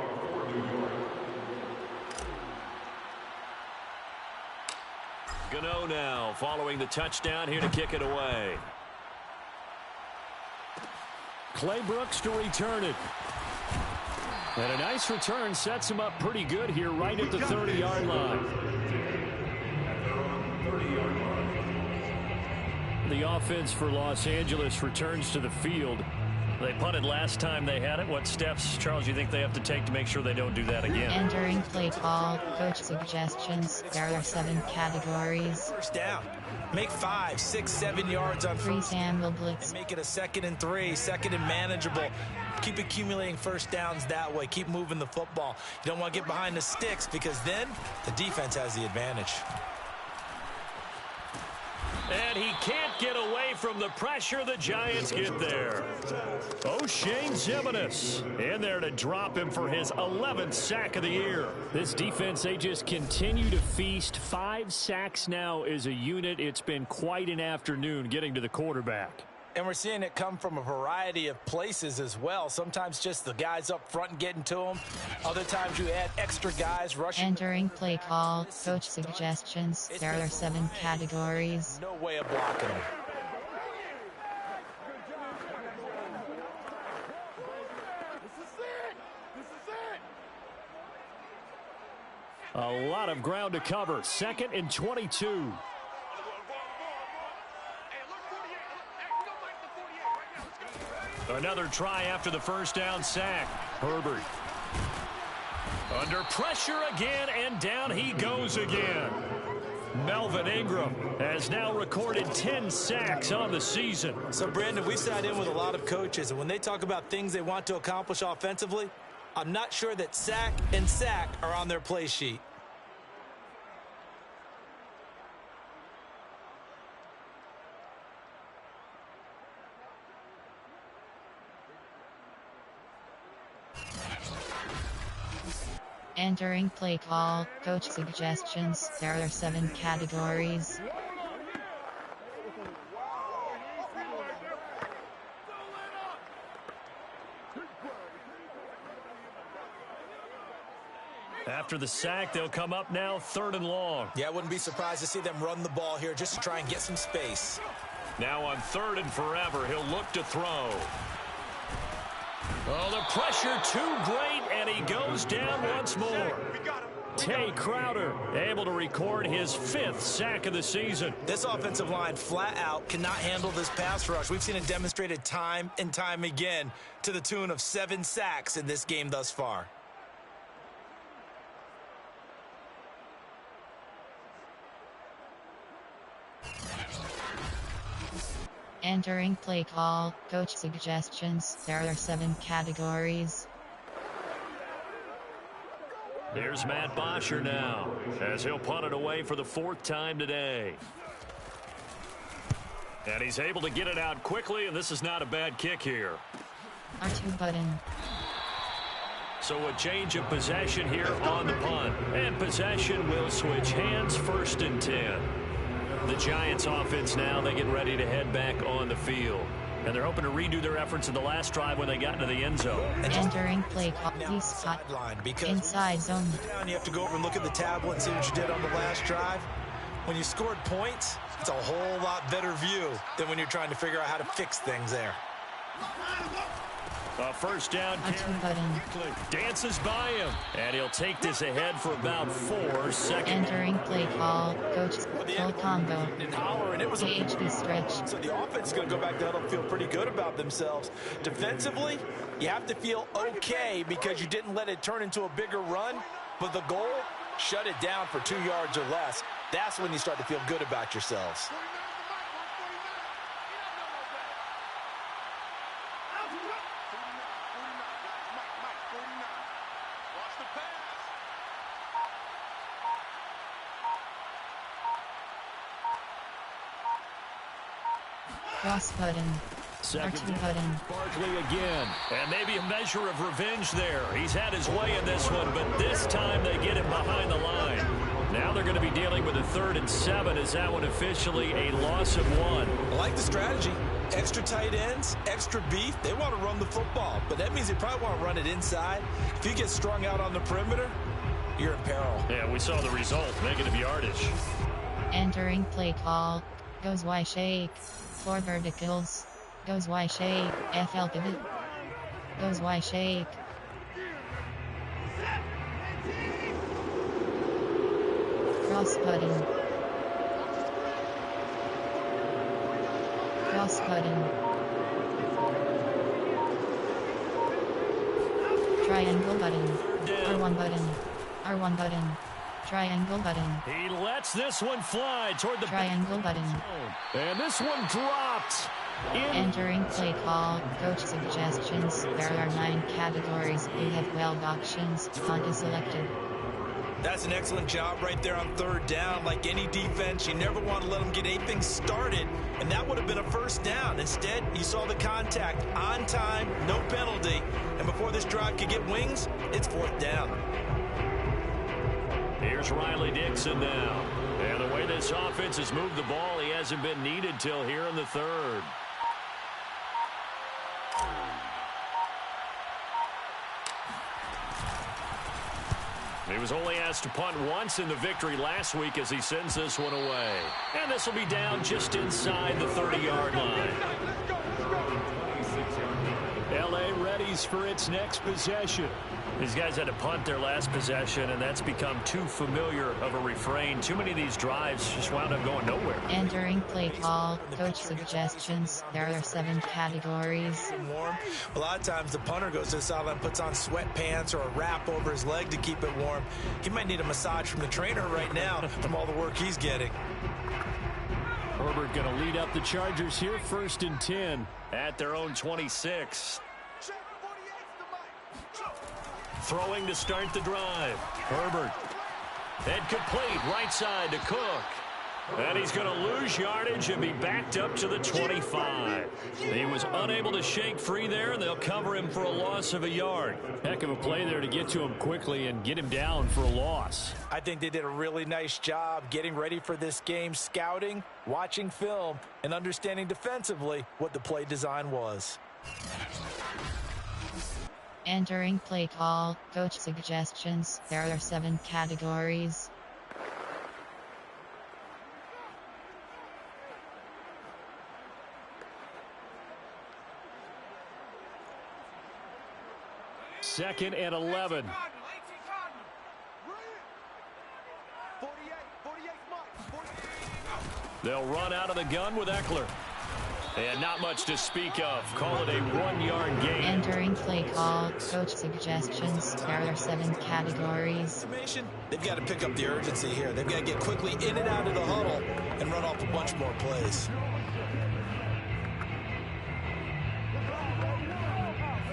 Gano now following the touchdown here to kick it away. Clay Brooks to return it. And a nice return sets him up pretty good here right at the 30-yard line. The offense for Los Angeles returns to the field. They punted last time they had it. What steps, Charles, you think they have to take to make sure they don't do that again? Entering play call, coach suggestions. There are 7 categories. 1st down. Make 5, 6, 7 yards on 3 Samuel blitz. and make it a 2nd and 3, 2nd and manageable. Keep accumulating 1st downs that way. Keep moving the football. You don't want to get behind the sticks because then the defense has the advantage. And he can't get away from the pressure. The Giants get there. O'Shane Ximines in there to drop him for his 11th sack of the year. This defense, they just continue to feast. 5 sacks now as a unit. It's been quite an afternoon getting to the quarterback. And we're seeing it come from a variety of places as well. Sometimes just the guys up front and getting to them. Other times you add extra guys rushing. Entering play call, coach suggestions. There are 7 categories. No way of blocking them. A lot of ground to cover. 2nd and 22. Another try after the first down sack. Herbert. Under pressure again, and down he goes again. Melvin Ingram has now recorded 10 sacks on the season. So, Brandon, we sat in with a lot of coaches, and when they talk about things they want to accomplish offensively, I'm not sure that sack and sack are on their play sheet. Entering play call, coach suggestions. There are 7 categories. After the sack, they'll come up now 3rd and long. Yeah, I wouldn't be surprised to see them run the ball here just to try and get some space. Now on 3rd and forever, he'll look to throw. Oh, the pressure too great, and he goes down once more. Tay Crowder able to record his 5th sack of the season. This offensive line flat out cannot handle this pass rush. We've seen it demonstrated time and time again to the tune of 7 sacks in this game thus far. Entering play call, coach suggestions. There are 7 categories. Here's Matt Bosher now, as he'll punt it away for the 4th time today. And he's able to get it out quickly, and this is not a bad kick here. R2 button. So a change of possession here on the punt. And possession will switch hands, 1st and 10. The Giants offense now, they get ready to head back on the field. And they're hoping to redo their efforts in the last drive when they got into the end zone. Entering play call, spot. Inside zone. You have to go over and look at the tablet and see what you did on the last drive. When you scored points, it's a whole lot better view than when you're trying to figure out how to fix things there. A 1st down. Dances by him. And he'll take this ahead for about 4 seconds. Entering play call, coach full combo. THB stretch. So the offense is going to go back there and feel pretty good about themselves. Defensively, you have to feel okay because you didn't let it turn into a bigger run. But the goal, shut it down for 2 yards or less. That's when you start to feel good about yourselves. Cross button. R2 button. Barkley again. And maybe a measure of revenge there. He's had his way in this one, but this time they get him behind the line. Now they're going to be dealing with a 3rd and 7. Is that one officially a loss of 1? I like the strategy. Extra tight ends, extra beef. They want to run the football, but that means they probably want to run it inside. If you get strung out on the perimeter, you're in peril. Yeah, we saw the result. Negative yardage. Entering play call. Goes Y shake. 4 verticals. Goes Y shake. FL pivot. Goes Y shake. Cross button. Cross button. Triangle button. R1 button. R1 button. Triangle button. He lets this one fly toward the triangle button. And this one dropped. Entering play call, coach suggestions. There are 9 categories. You have 12 options. Punt is selected. That's an excellent job right there on 3rd down. Like any defense, you never want to let them get anything started, and that would have been a 1st down. Instead, you saw the contact on time, no penalty, and before this drive could get wings, it's 4th down. Here's Riley Dixon now. And the way this offense has moved the ball, he hasn't been needed till here in the 3rd. He was only asked to punt once in the victory last week as he sends this one away. And this will be down just inside the 30-yard line. LA readies for its next possession. These guys had to punt their last possession, and that's become too familiar of a refrain. Too many of these drives just wound up going nowhere. Entering play call, coach suggestions. There are 7 categories. Warm. A lot of times the punter goes to the sideline, puts on sweatpants or a wrap over his leg to keep it warm. He might need a massage from the trainer right now from all the work he's getting. Herbert going to lead up the Chargers here, 1st and 10 at their own 26. Throwing to start the drive. Herbert. And complete right side to Cook. And he's going to lose yardage and be backed up to the 25. He was unable to shake free there, and they'll cover him for a loss of a yard. Heck of a play there to get to him quickly and get him down for a loss. I think they did a really nice job getting ready for this game, scouting, watching film, and understanding defensively what the play design was. Entering play call, coach suggestions. There are 7 categories. Second and 11. They'll run out of the gun with Eckler. And not much to speak of. Call it a 1-yard gain. Entering play call, coach suggestions. There are 7 categories. They've got to pick up the urgency here. They've got to get quickly in and out of the huddle and run off a bunch more plays.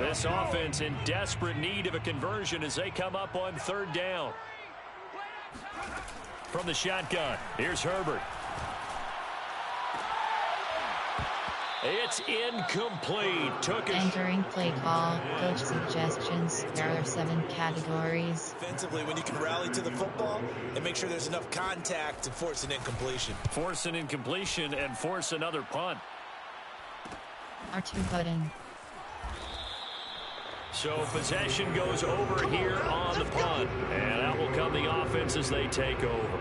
This offense in desperate need of a conversion as they come up on 3rd down. From the shotgun, here's Herbert. It's incomplete. Entering play call, coach suggestions. There are 7 categories. Defensively, when you can rally to the football and make sure there's enough contact to force an incompletion. Force an incompletion and force another punt. R2 button. So possession goes over here on the punt. And out will come the offense as they take over.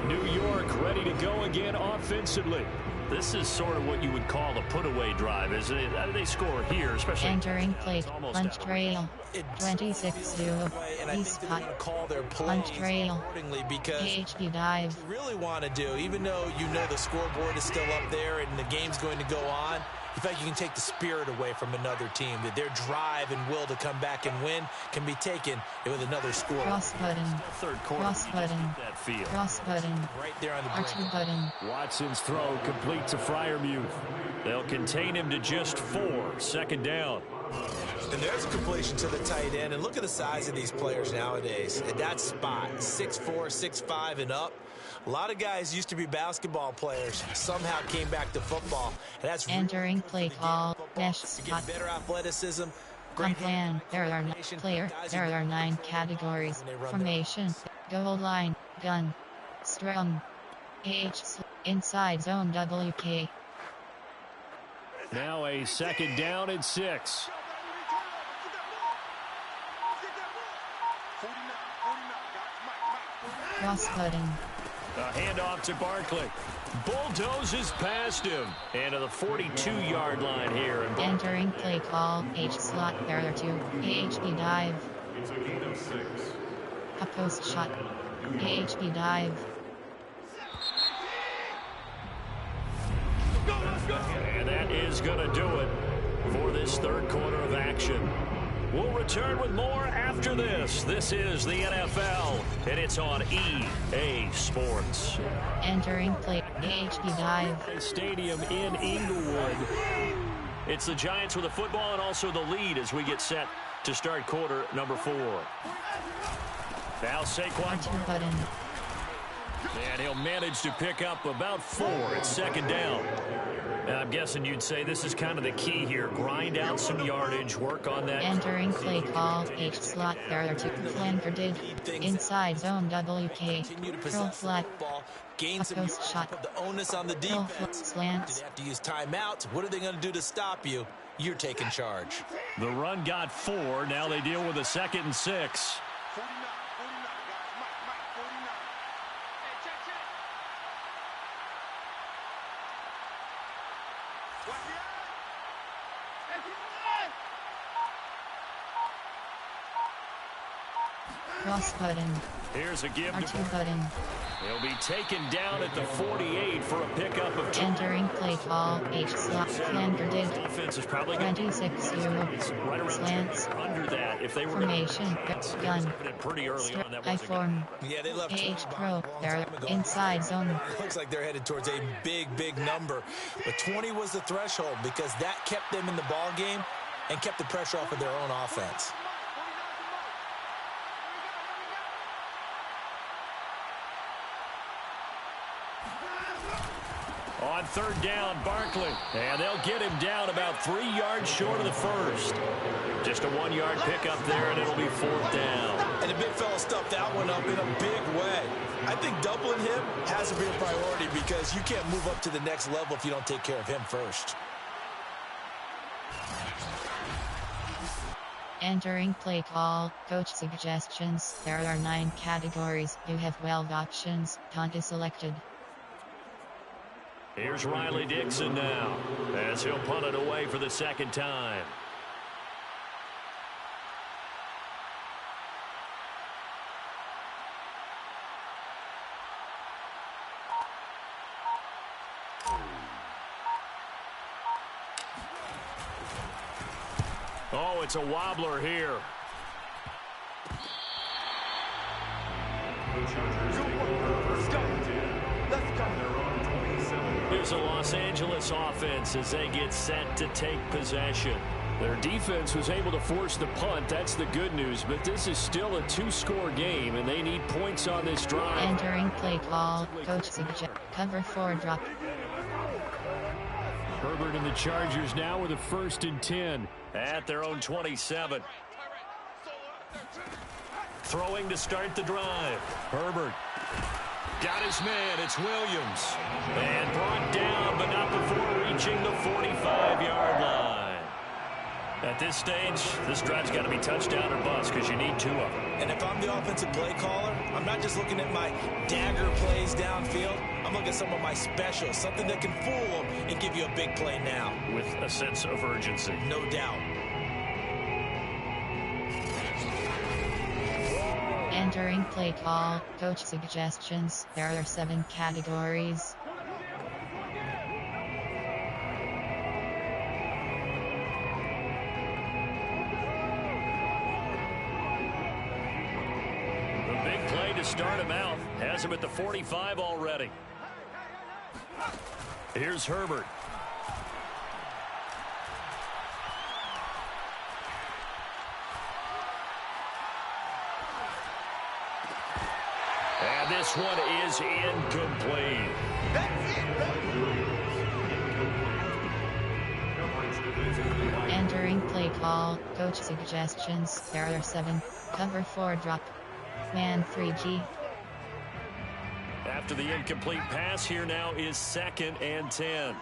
New York ready to go again offensively. This is sort of what you would call a put-away drive, isn't it? They score here, especially... Entering play, punch trail, 26-0, punch trail, AHP dive. You really want to do, even though you know the scoreboard is still up there and the game's going to go on, you feel like you can take the spirit away from another team, that their drive and will to come back and win can be taken with another score. Cross button, Third quarter, cross button, that field. cross button, Right there on the R2 button. Watson's throw complete to Freiermuth. They'll contain him to just 4. 2nd down. And there's a completion to the tight end. And look at the size of these players nowadays. At that spot, 6'4", 6'5", and up. A lot of guys used to be basketball players, somehow came back to football. And that's Entering play call, dash spot. Better athleticism. On plan, there are 9 categories. Formation, goal line, gun, strum, inside zone WK. Now a 2nd down and 6. Cross button. A handoff to Barkley. Bulldozes past him. And to the 42-yard line here. Entering play call, H slot, there are 2, AHP dive. It's a gain of 6. A post shot, AHP dive. And that is going to do it for this 3rd quarter of action. We'll return with more after this. This is the NFL, and it's on EA Sports. Entering play, AHP dive. Stadium in Inglewood. It's the Giants with the football and also the lead as we get set to start quarter number 4. Now Saquon. R2 button. And he'll manage to pick up about 4 at 2nd down. And I'm guessing you'd say this is kind of the key here. Grind out some yardage, work on that. Entering play call, H slot, there are 2, flanker dig, inside zone WK, curl flat, gain a some post yards, shot, put the onus on the curl defense. foot slants. They have to use timeouts. What are they going to do to stop you? You're taking charge. The run got 4. Now they deal with a 2nd and 6. cross button. Here's a give to R2 button. He'll be taken down at the 48 for a pickup of 2. Entering play call, H slot, flanger did. Defense is probably going 26-0. right around Slants. under that. If they were Formation, gun. pretty early on, that I wasn't form. Yeah, they left AH 20 Pro, behind a long they're time ago. inside zone. Looks like they're headed towards a big number. But 20 was the threshold because that kept them in the ball game and kept the pressure off of their own offense. On third down, Barkley. And they'll get him down about 3 yards short of the first. Just a 1-yard pickup there, and it'll be 4th down. And the big fella stuffed that one up in a big way. I think doubling him has to be a priority because you can't move up to the next level if you don't take care of him first. Entering play call, coach suggestions. There are 9 categories. You have 12 options. Punt is selected. Here's Riley Dixon now, as he'll punt it away for the second time. Oh, it's a wobbler here. Here's a Los Angeles offense as they get set to take possession. Their defense was able to force the punt. That's the good news. But this is still a 2-score game, and they need points on this drive. Entering play call, coach suggest cover 4 drop. Herbert and the Chargers now with a 1st and 10 at their own 27. Throwing to start the drive. Herbert got his man. It's Williams. And brought down, but not before reaching the 45-yard line. At this stage, this drive's got to be touchdown or bust because you need 2 of them. And if I'm the offensive play caller, I'm not just looking at my dagger plays downfield. I'm looking at some of my specials, something that can fool them and give you a big play now. With a sense of urgency. No doubt. Entering play call, coach suggestions. There are 7 categories. The big play to start him out. Has him at the 45 already. Here's Herbert. And this one is incomplete. Entering play call, coach suggestions. There are 7. Cover 4 drop. Man 3G. After the incomplete pass, here now is 2nd and 10.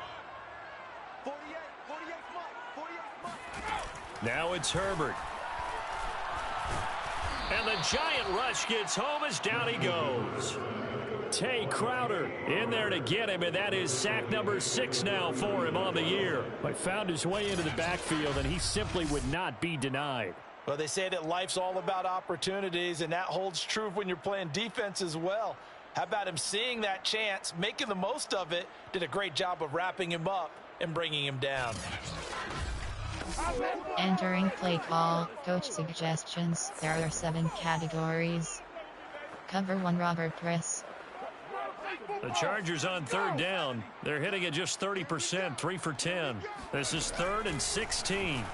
Now it's Herbert. And the giant rush gets home as down he goes. Tay Crowder in there to get him, and that is sack number 6 now for him on the year. But found his way into the backfield, and he simply would not be denied. Well, they say that life's all about opportunities, and that holds true when you're playing defense as well. How about him seeing that chance, making the most of it, did a great job of wrapping him up and bringing him down. Entering play call, coach suggestions. There are 7 categories. Cover 1 Robert Press. The Chargers on 3rd down. They're hitting at just 30%, 3 for 10. This is 3rd and 16.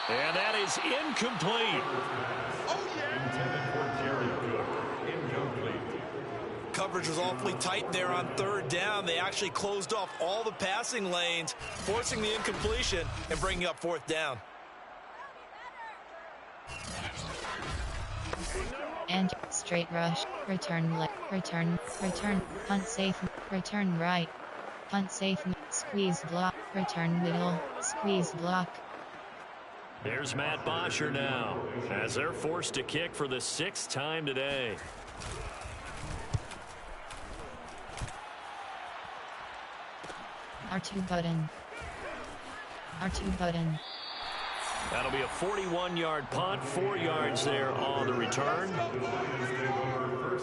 And that is incomplete. Coverage was awfully tight there on 3rd down. They actually closed off all the passing lanes, forcing the incompletion and bringing up 4th down. And straight rush, return left, return, punt safe, return right, punt safe, squeeze block, return middle, squeeze block. There's Matt Bosher now, as they're forced to kick for the 6th time today. R2 button. R2 button. That'll be a 41-yard punt, 4 yards there on the return.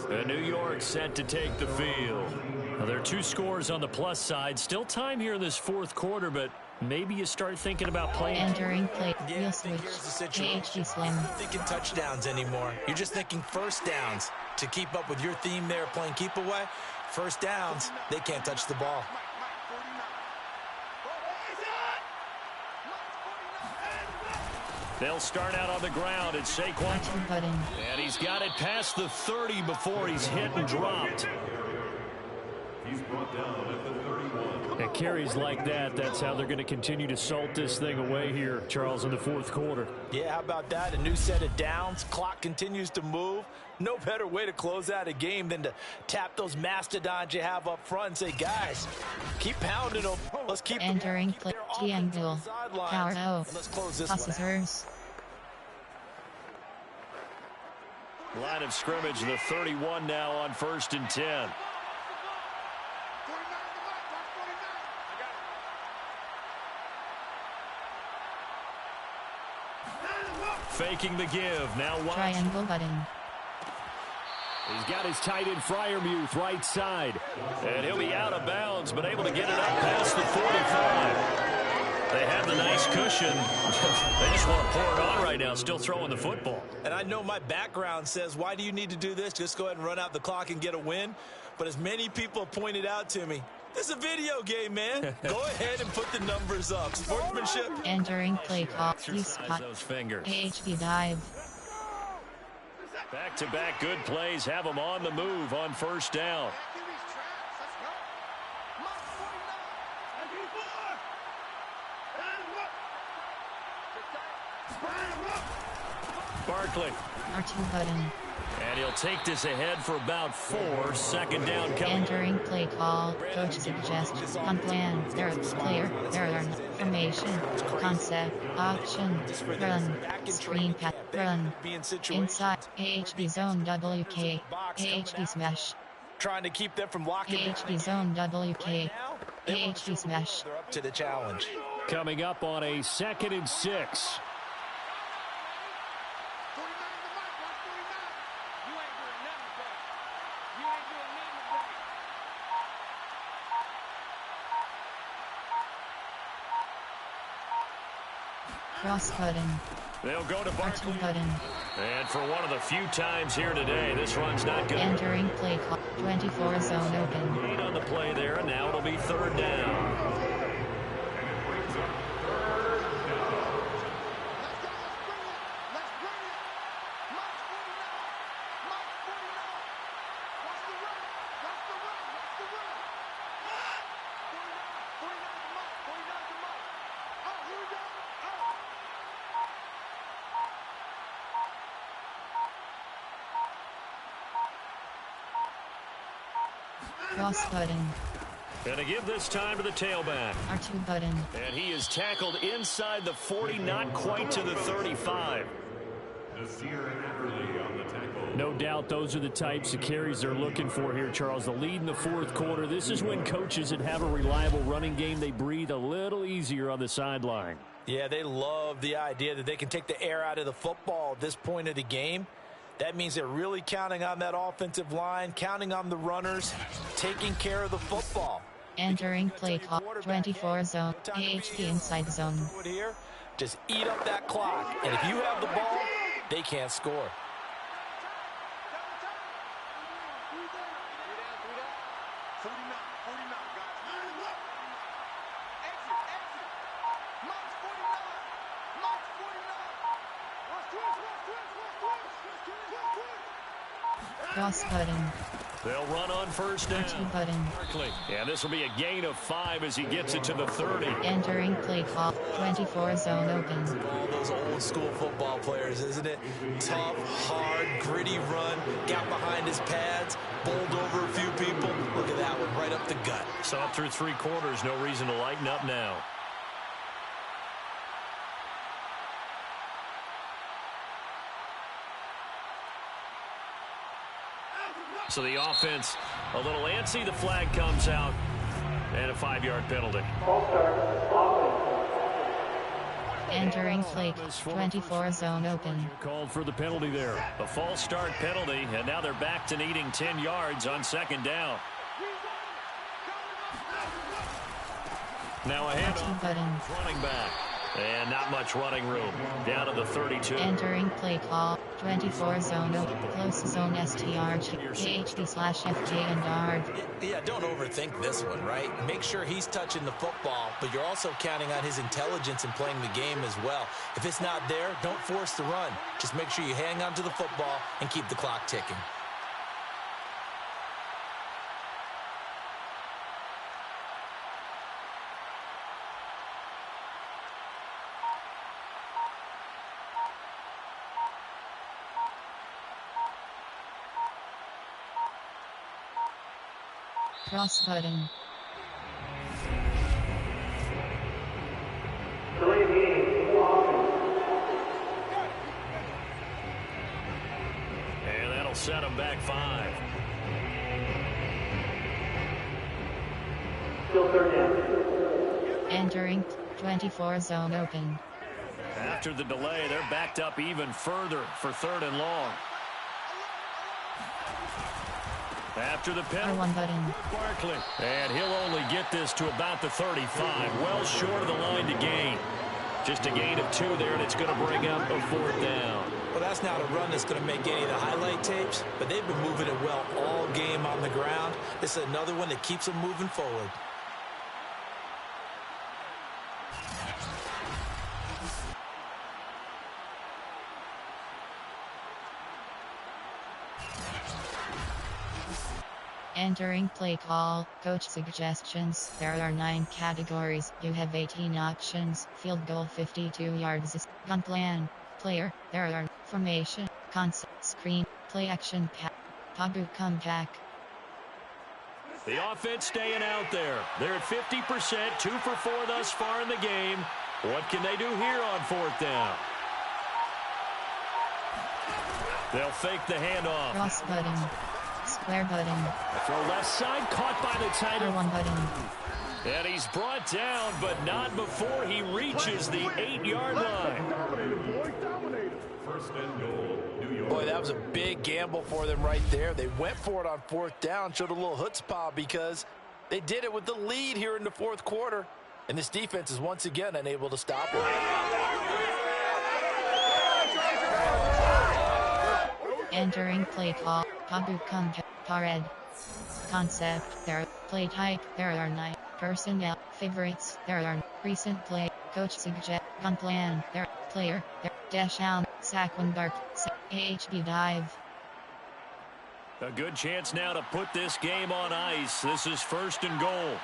And New York set to take the field. Now, there are 2 scores on the plus side. Still time here in this fourth quarter, but maybe you start thinking about playing. Entering play. Yeah, You'll I think switch. here's the situation. AHD Slim. You're not thinking touchdowns anymore. You're just thinking first downs. To keep up with your theme there, playing keep away, first downs, they can't touch the ball. They'll start out on the ground. It's Saquon. Action button. And he's got it past the 30 before he's hit and dropped. He's brought down at the 31. And carries like that, that's how they're going to continue to salt this thing away here, Charles, in the fourth quarter. Yeah, how about that? A new set of downs. Clock continues to move. No better way to close out a game than to tap those mastodons you have up front and say, guys, keep pounding them. Let's keep Entering play. TM duel. Power O. Let's close this Tosses one out. hers. Line of scrimmage, the 31 now on 1st and 10. Faking the give. Now watch. Triangle button. He's got his tight end Freiermuth right side. And he'll be out of bounds, but able to get it up past the 45. They have the nice cushion. They just want to pour it on right now, still throwing the football. And I know my background says, why do you need to do this? Just go ahead and run out the clock and get a win. But as many people have pointed out to me, this is a video game, man. Go ahead and put the numbers up. Sportsmanship. Entering play call. You Exercise spot. those fingers. AHD dive. Back-to-back good plays have them on the move on 1st down. Barkley. R2 button. And he'll take this ahead for about 4. 2nd down coming. Entering play call. Coach suggests. On plan. There player. There formation. Concept. Option. Run. Screen path. Run. Inside. AHD zone WK. AHD smash. Trying to keep them from locking. AHD zone WK. AHD smash. They're up to the challenge. Coming up on a 2nd and 6. Cross button. They'll go to Barkley. R2 button. And for one of the few times here today, this run's not good. Entering play call. 24 zone open. Gain on the play there, and now it'll be 3rd down. Cross button. Gonna give this time to the tailback. R2 button. And he is tackled inside the 40, not quite to the 35. Nasir Adderley on the tackle. No doubt those are the types of carries they're looking for here, Charles. The lead in the fourth quarter. This is when coaches that have a reliable running game, they breathe a little easier on the sideline. Yeah, they love the idea that they can take the air out of the football at this point of the game. That means they're really counting on that offensive line, counting on the runners, taking care of the football. Entering play call. 24 zone. AHD inside zone. Here, just eat up that clock. And if you have the ball, they can't score. Cross button. They'll run on 1st down. R2 button. Barkley. And this will be a gain of 5 as he gets it to the 30. Entering play call. 24 zone open. All those old school football players, isn't it? Tough, hard, gritty run. Got behind his pads. Bowled over a few people. Look at that one, right up the gut. So up through 3 quarters, no reason to lighten up now. So the offense a little antsy. The flag comes out and a 5-yard penalty. Entering play 24 zone open. Called for the penalty there. A false start penalty, and now they're back to needing 10 yards on second down. Now a handoff. Running back. And not much running room. Down to the 32. Entering play call 24 zone open. Close zone STR/FJ and guard. Yeah, don't overthink this one, right? Make sure he's touching the football, but you're also counting on his intelligence in playing the game as well. If it's not there, don't force the run. Just make sure you hang on to the football and keep the clock ticking. Cross button. And that'll set him back 5. Entering 24 zone open. After the delay, they're backed up even further for 3rd and long. After the penalty, R1 button. Barkley. And he'll only get this to about the 35. Well short of the line to gain. Just a gain of 2 there, and it's going to bring up a 4th down. Well, that's not a run that's going to make any of the highlight tapes, but they've been moving it well all game on the ground. This is another one that keeps them moving forward. Entering play call, coach suggestions. There are 9 categories. You have 18 options. Field goal 52 yards. Gun plan. Player. There are formation. Concept. Screen. Play action. Pagu comeback. The offense staying out there. They're at 50%. 2 for 4 thus far in the game. What can they do here on 4th down? They'll fake the handoff. Cross button. Square button. Throw left side, caught by the tight end. R1 button. And he's brought down, but not before he reaches the 8-yard line. First and goal, New York. Boy, that was a big gamble for them right there. They went for it on 4th down, showed a little chutzpah because they did it with the lead here in the 4th quarter. And this defense is once again unable to stop it. Entering play call, Pagu comeback. Pared. Concept. There. Play type. There are 9. Personnel. Favorites. There are recent play. Coach suggest. Gun plan. There. Player. There. Dash down. Sack when dark. AHB dive. A good chance now to put this game on ice. This is 1st and goal.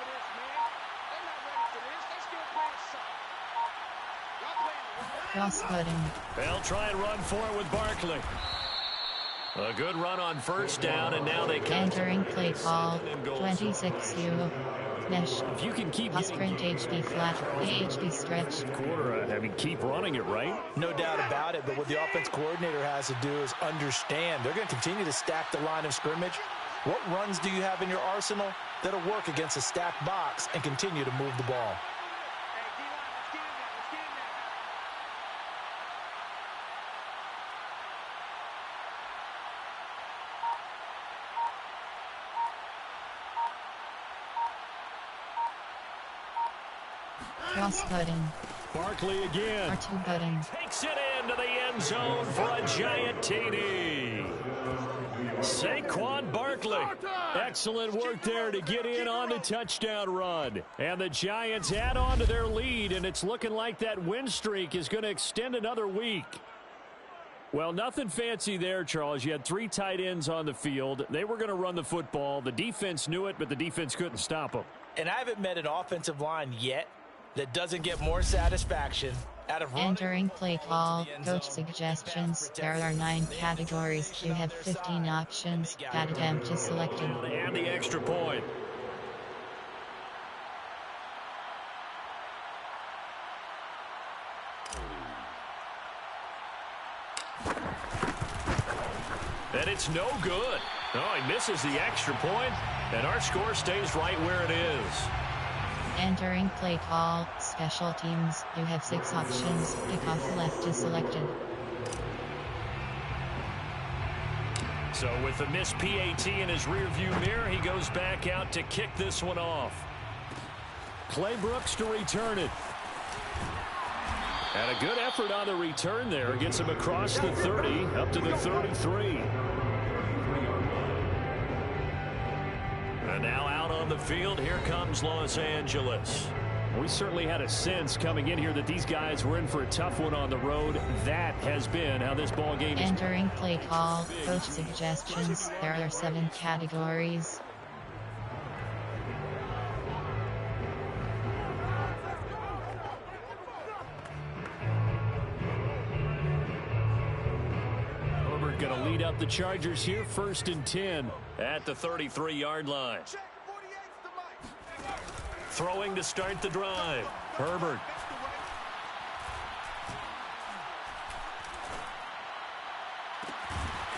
Cross button. They'll try and run for it with Barkley. A good run on 1st down, and now they come. Entering play call. 26 U. Mesh. If you can keep sprint HB flat. AHB stretch. Quarter, keep running it, right? No doubt about it, but what the offense coordinator has to do is understand. They're going to continue to stack the line of scrimmage. What runs do you have in your arsenal that'll work against a stacked box and continue to move the ball? Cross button. Barkley again. R2 button. Takes it into the end zone for a giant TD. Saquon Barkley. Excellent work there to get in on the touchdown run. And the Giants add on to their lead, and it's looking like that win streak is going to extend another week. Well, nothing fancy there, Charles. You had 3 tight ends on the field. They were going to run the football. The defense knew it, but the defense couldn't stop them. And I haven't met an offensive line yet that doesn't get more satisfaction out of entering play call, coach suggestions. There are 9 categories. You have 15 options. That attempt is selected. And the extra point. And it's no good. Oh, he misses the extra point, and our score stays right where it is. Entering play call, special teams, you have 6 options. Kickoff left is selected. So with the missed PAT in his rearview mirror, he goes back out to kick this one off. Clay Brooks to return it. And a good effort on the return there. Gets him across the 30, up to the 33. And now out on the field, here comes Los Angeles. We certainly had a sense coming in here that these guys were in for a tough one on the road. That has been how this ball game is. Entering play call, coach suggestions. There are 7 categories. Herbert going to lead up the Chargers here, 1st and 10 at the 33-yard line. Throwing to start the drive. Herbert.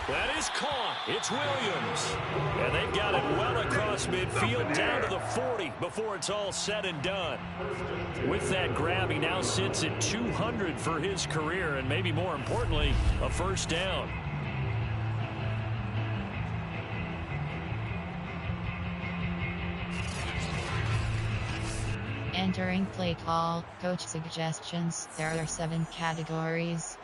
That is caught. It's Williams. And they've got it well across midfield down to the 40 before it's all said and done. With that grab, he now sits at 200 for his career, and maybe more importantly, a first down. Entering play call, coach suggestions. There are 7 categories.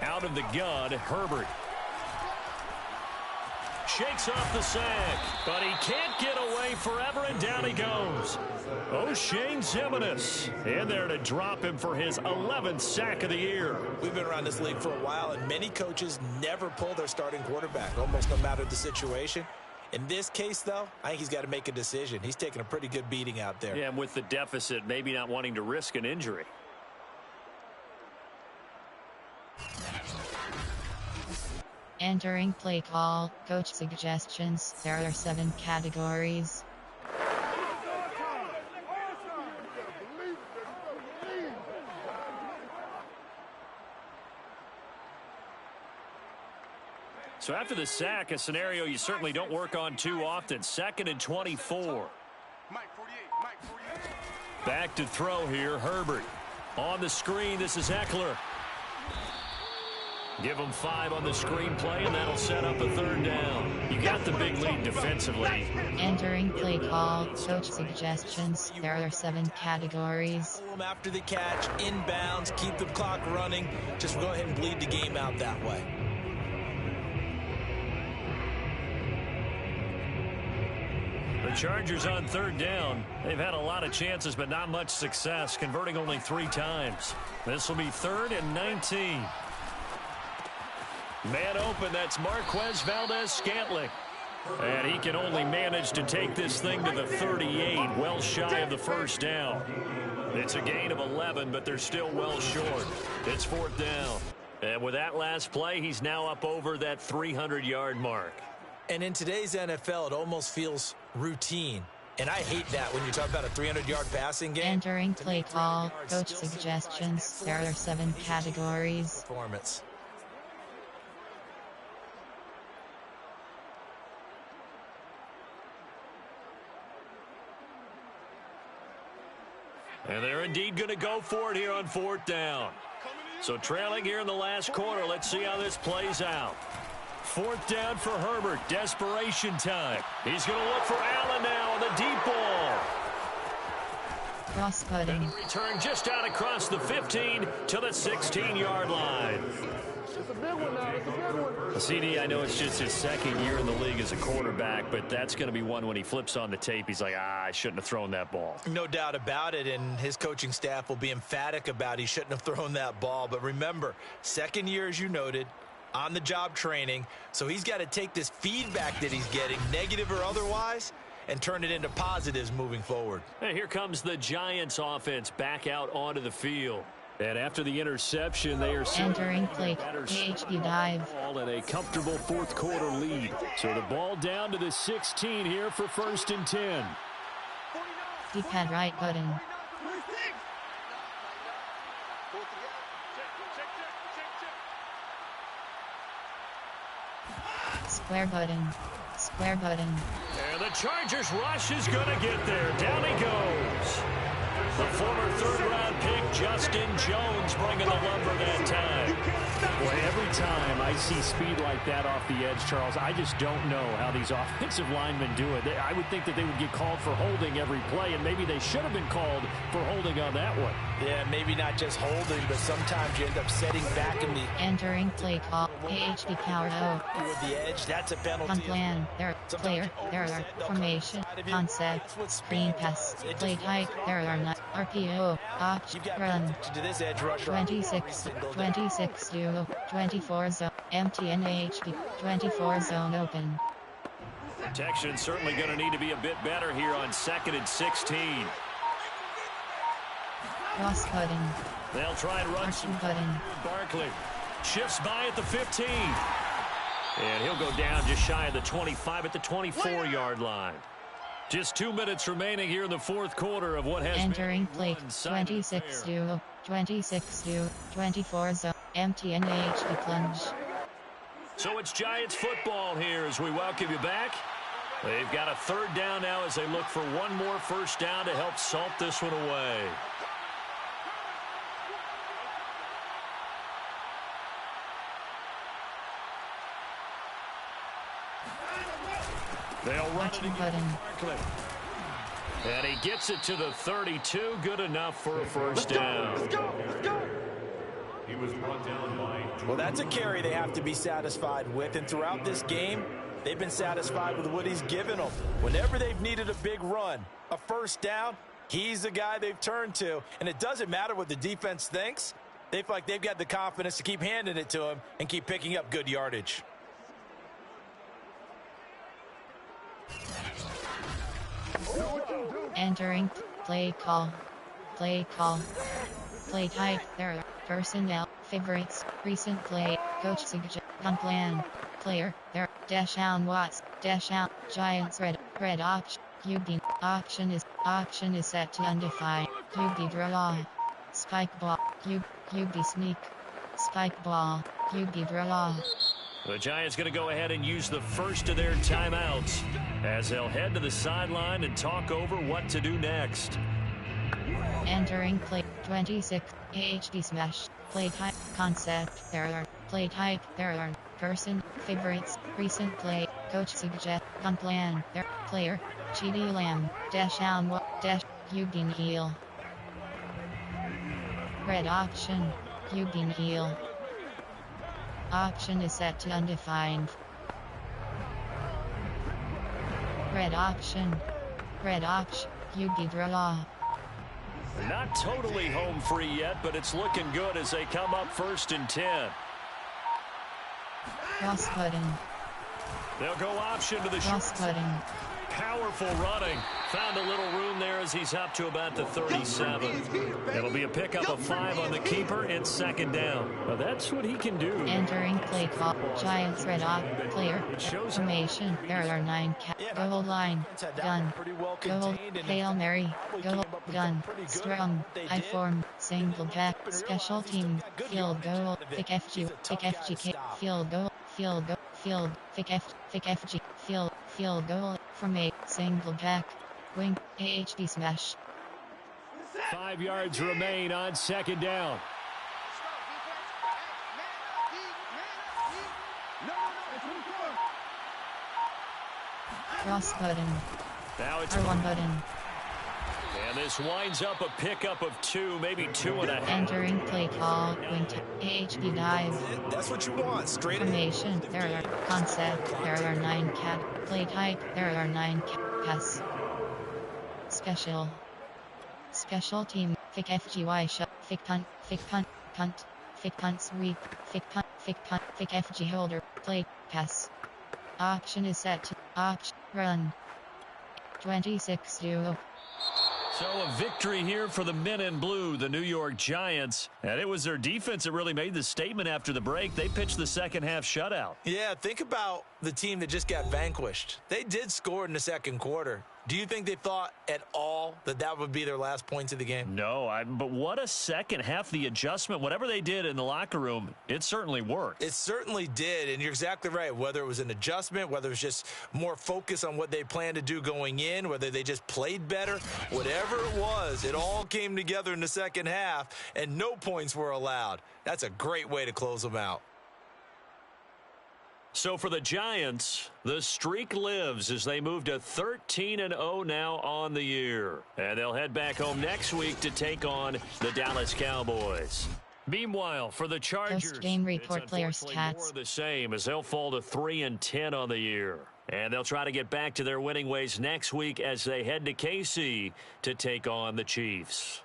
Out of the gun, Herbert. Shakes off the sack, but he can't get away forever, and down he goes. O'Shane Ximines in there to drop him for his 11th sack of the year. We've been around this league for a while, and many coaches never pull their starting quarterback, almost no matter the situation. In this case, though, I think he's got to make a decision. He's taking a pretty good beating out there. Yeah, and with the deficit, maybe not wanting to risk an injury. Entering play call, coach suggestions. There are 7 categories. So after the sack, a scenario you certainly don't work on too often. 2nd and 24. Back to throw here, Herbert. On the screen, this is Eckler. Give him 5 on the screen play, and that'll set up a 3rd down. You got the big lead defensively. Entering play call, coach suggestions. There are 7 categories. After the catch, inbounds, keep the clock running. Just go ahead and bleed the game out that way. The Chargers on 3rd down. They've had a lot of chances, but not much success, converting only 3 times. This will be 3rd and 19. Man open, that's Marquez Valdes-Scantling. And he can only manage to take this thing to the 38, well shy of the first down. It's a gain of 11, but they're still well short. It's 4th down. And with that last play, he's now up over that 300-yard mark. And in today's NFL, it almost feels routine. And I hate that when you talk about a 300-yard passing game. Entering play call, coach suggestions. There are 7 categories. Performance. And they're indeed going to go for it here on 4th down. So trailing here in the last quarter, let's see how this plays out. 4th down for Herbert. Desperation time. He's going to look for Allen now on the deep ball. Cross-cutting. And the return just out across the 15 to the 16-yard line. It's a big one now. It's a big one. CD, I know it's just his 2nd year in the league as a quarterback, but that's going to be one when he flips on the tape. He's like, I shouldn't have thrown that ball. No doubt about it, and his coaching staff will be emphatic about he shouldn't have thrown that ball. But remember, 2nd year, as you noted, on-the-job training, so he's got to take this feedback that he's getting, negative or otherwise, and turn it into positives moving forward. And here comes the Giants offense back out onto the field. And after the interception, they are entering play PHP dive. And a comfortable 4th quarter lead. So the ball down to the 16 here for 1st and 10. D-pad right button. Square button. Square button. And the Chargers rush is going to get there. Down he goes. The former third-round pick, Justin Jones, bringing the lumber that time. Boy, every time I see speed like that off the edge, Charles, I just don't know how these offensive linemen do it. I would think that they would get called for holding every play, and maybe they should have been called for holding on that one. Yeah, maybe not just holding, but sometimes you end up setting back in the... Entering play call. AHB power O. With the edge, that's a penalty. On plan. There. Player. There are. Formation. Concept. Screen pass. Play type. There are not. RPO. Run. To this edge rusher. 26. 26 duo. 24 zone. MTNHB. 24 zone open. Protection certainly going to need to be a bit better here on 2nd and 16. Cross cutting. They'll try and run some cutting. Barkley shifts by at the 15. And he'll go down just shy of the 25 at the 24-yard line. Just 2 minutes remaining here in the fourth quarter of what has entering been play 26 duo. 26 duo. 24 zone. MTNHB plunge. So it's Giants football here as we welcome you back. They've got a third down now as they look for one more first down to help salt this one away. They'll run it again. And he gets it to the 32. Good enough for a first down. He was brought down by... Well, that's a carry they have to be satisfied with. And throughout this game, they've been satisfied with what he's given them. Whenever they've needed a big run, a first down, he's the guy they've turned to. And it doesn't matter what the defense thinks. They feel like they've got the confidence to keep handing it to him and keep picking up good yardage. Entering play call. Play call. Play type. There are personnel. Favorites. Recent play. Coach suggest. On plan. Player. There. Dash down Watts. Dash out. Giants red. Red option. QB. Option is set to undefined. QB draw. Spike ball. QB sneak. Spike ball. QB draw. The Giants going to go ahead and use the first of their timeouts as they'll head to the sideline and talk over what to do next. Entering play 26. AHB smash. Play type. Concept. Error. Play type. Error. Person. Favorites. Recent play. Coach suggest. On plan. Their player. GD Lamb. Dash down. Dash. QB heel. Red option. QB heel. Option is set to undefined. Red option. Red option. QB draw. Not totally home free yet, but it's looking good as they come up 1st and 10. Cross cutting. They'll go option to the cross cutting. Powerful running. Found a little room there as he's up to about the 37. It'll be a pickup of 5 on the keeper and 2nd down. Well, that's what he can do. Entering play call. Giants red off. Player. Formation. There are 9 goal line. Gun. Goal. Hail Mary. Goal. Gun. Strong. I form. Single back. Special team. Field goal. Pick FG. Pick FGK. Field goal. Field goal. Field. Pick FG. Field goal. From a single back. Wing. AHB smash. 5 yards remain on 2nd down. Cross button. Now it's R1 button. And this winds up a pickup of 2, maybe 2.5. Entering play call. Wing AHB dive. That's what you want. Straight formation. There are concept. There are 9 cat. Play type. There are 9 pass. Special team. Fick FGY shot. Fick punt. Punt. Fick punt sweep. Fick punt. Fick FG holder. Play pass. Option is set to option run. 26 duo. So a victory here for the men in blue, the New York Giants. And it was their defense that really made the statement after the break. They pitched the second half shutout. Yeah, think about the team that just got vanquished. They did score in the second quarter. Do you think they thought at all that that would be their last points of the game? No, but what a second half. The adjustment, whatever they did in the locker room, it certainly worked. It certainly did, and you're exactly right. Whether it was an adjustment, whether it was just more focus on what they planned to do going in, whether they just played better, whatever it was, it all came together in the second half, and no points were allowed. That's a great way to close them out. So for the Giants, the streak lives as they move to 13-0 now on the year. And they'll head back home next week to take on the Dallas Cowboys. Meanwhile, for the Chargers, post-game report player it's unfortunately more stats. of the same as they'll fall to 3-10 on the year. And they'll try to get back to their winning ways next week as they head to KC to take on the Chiefs.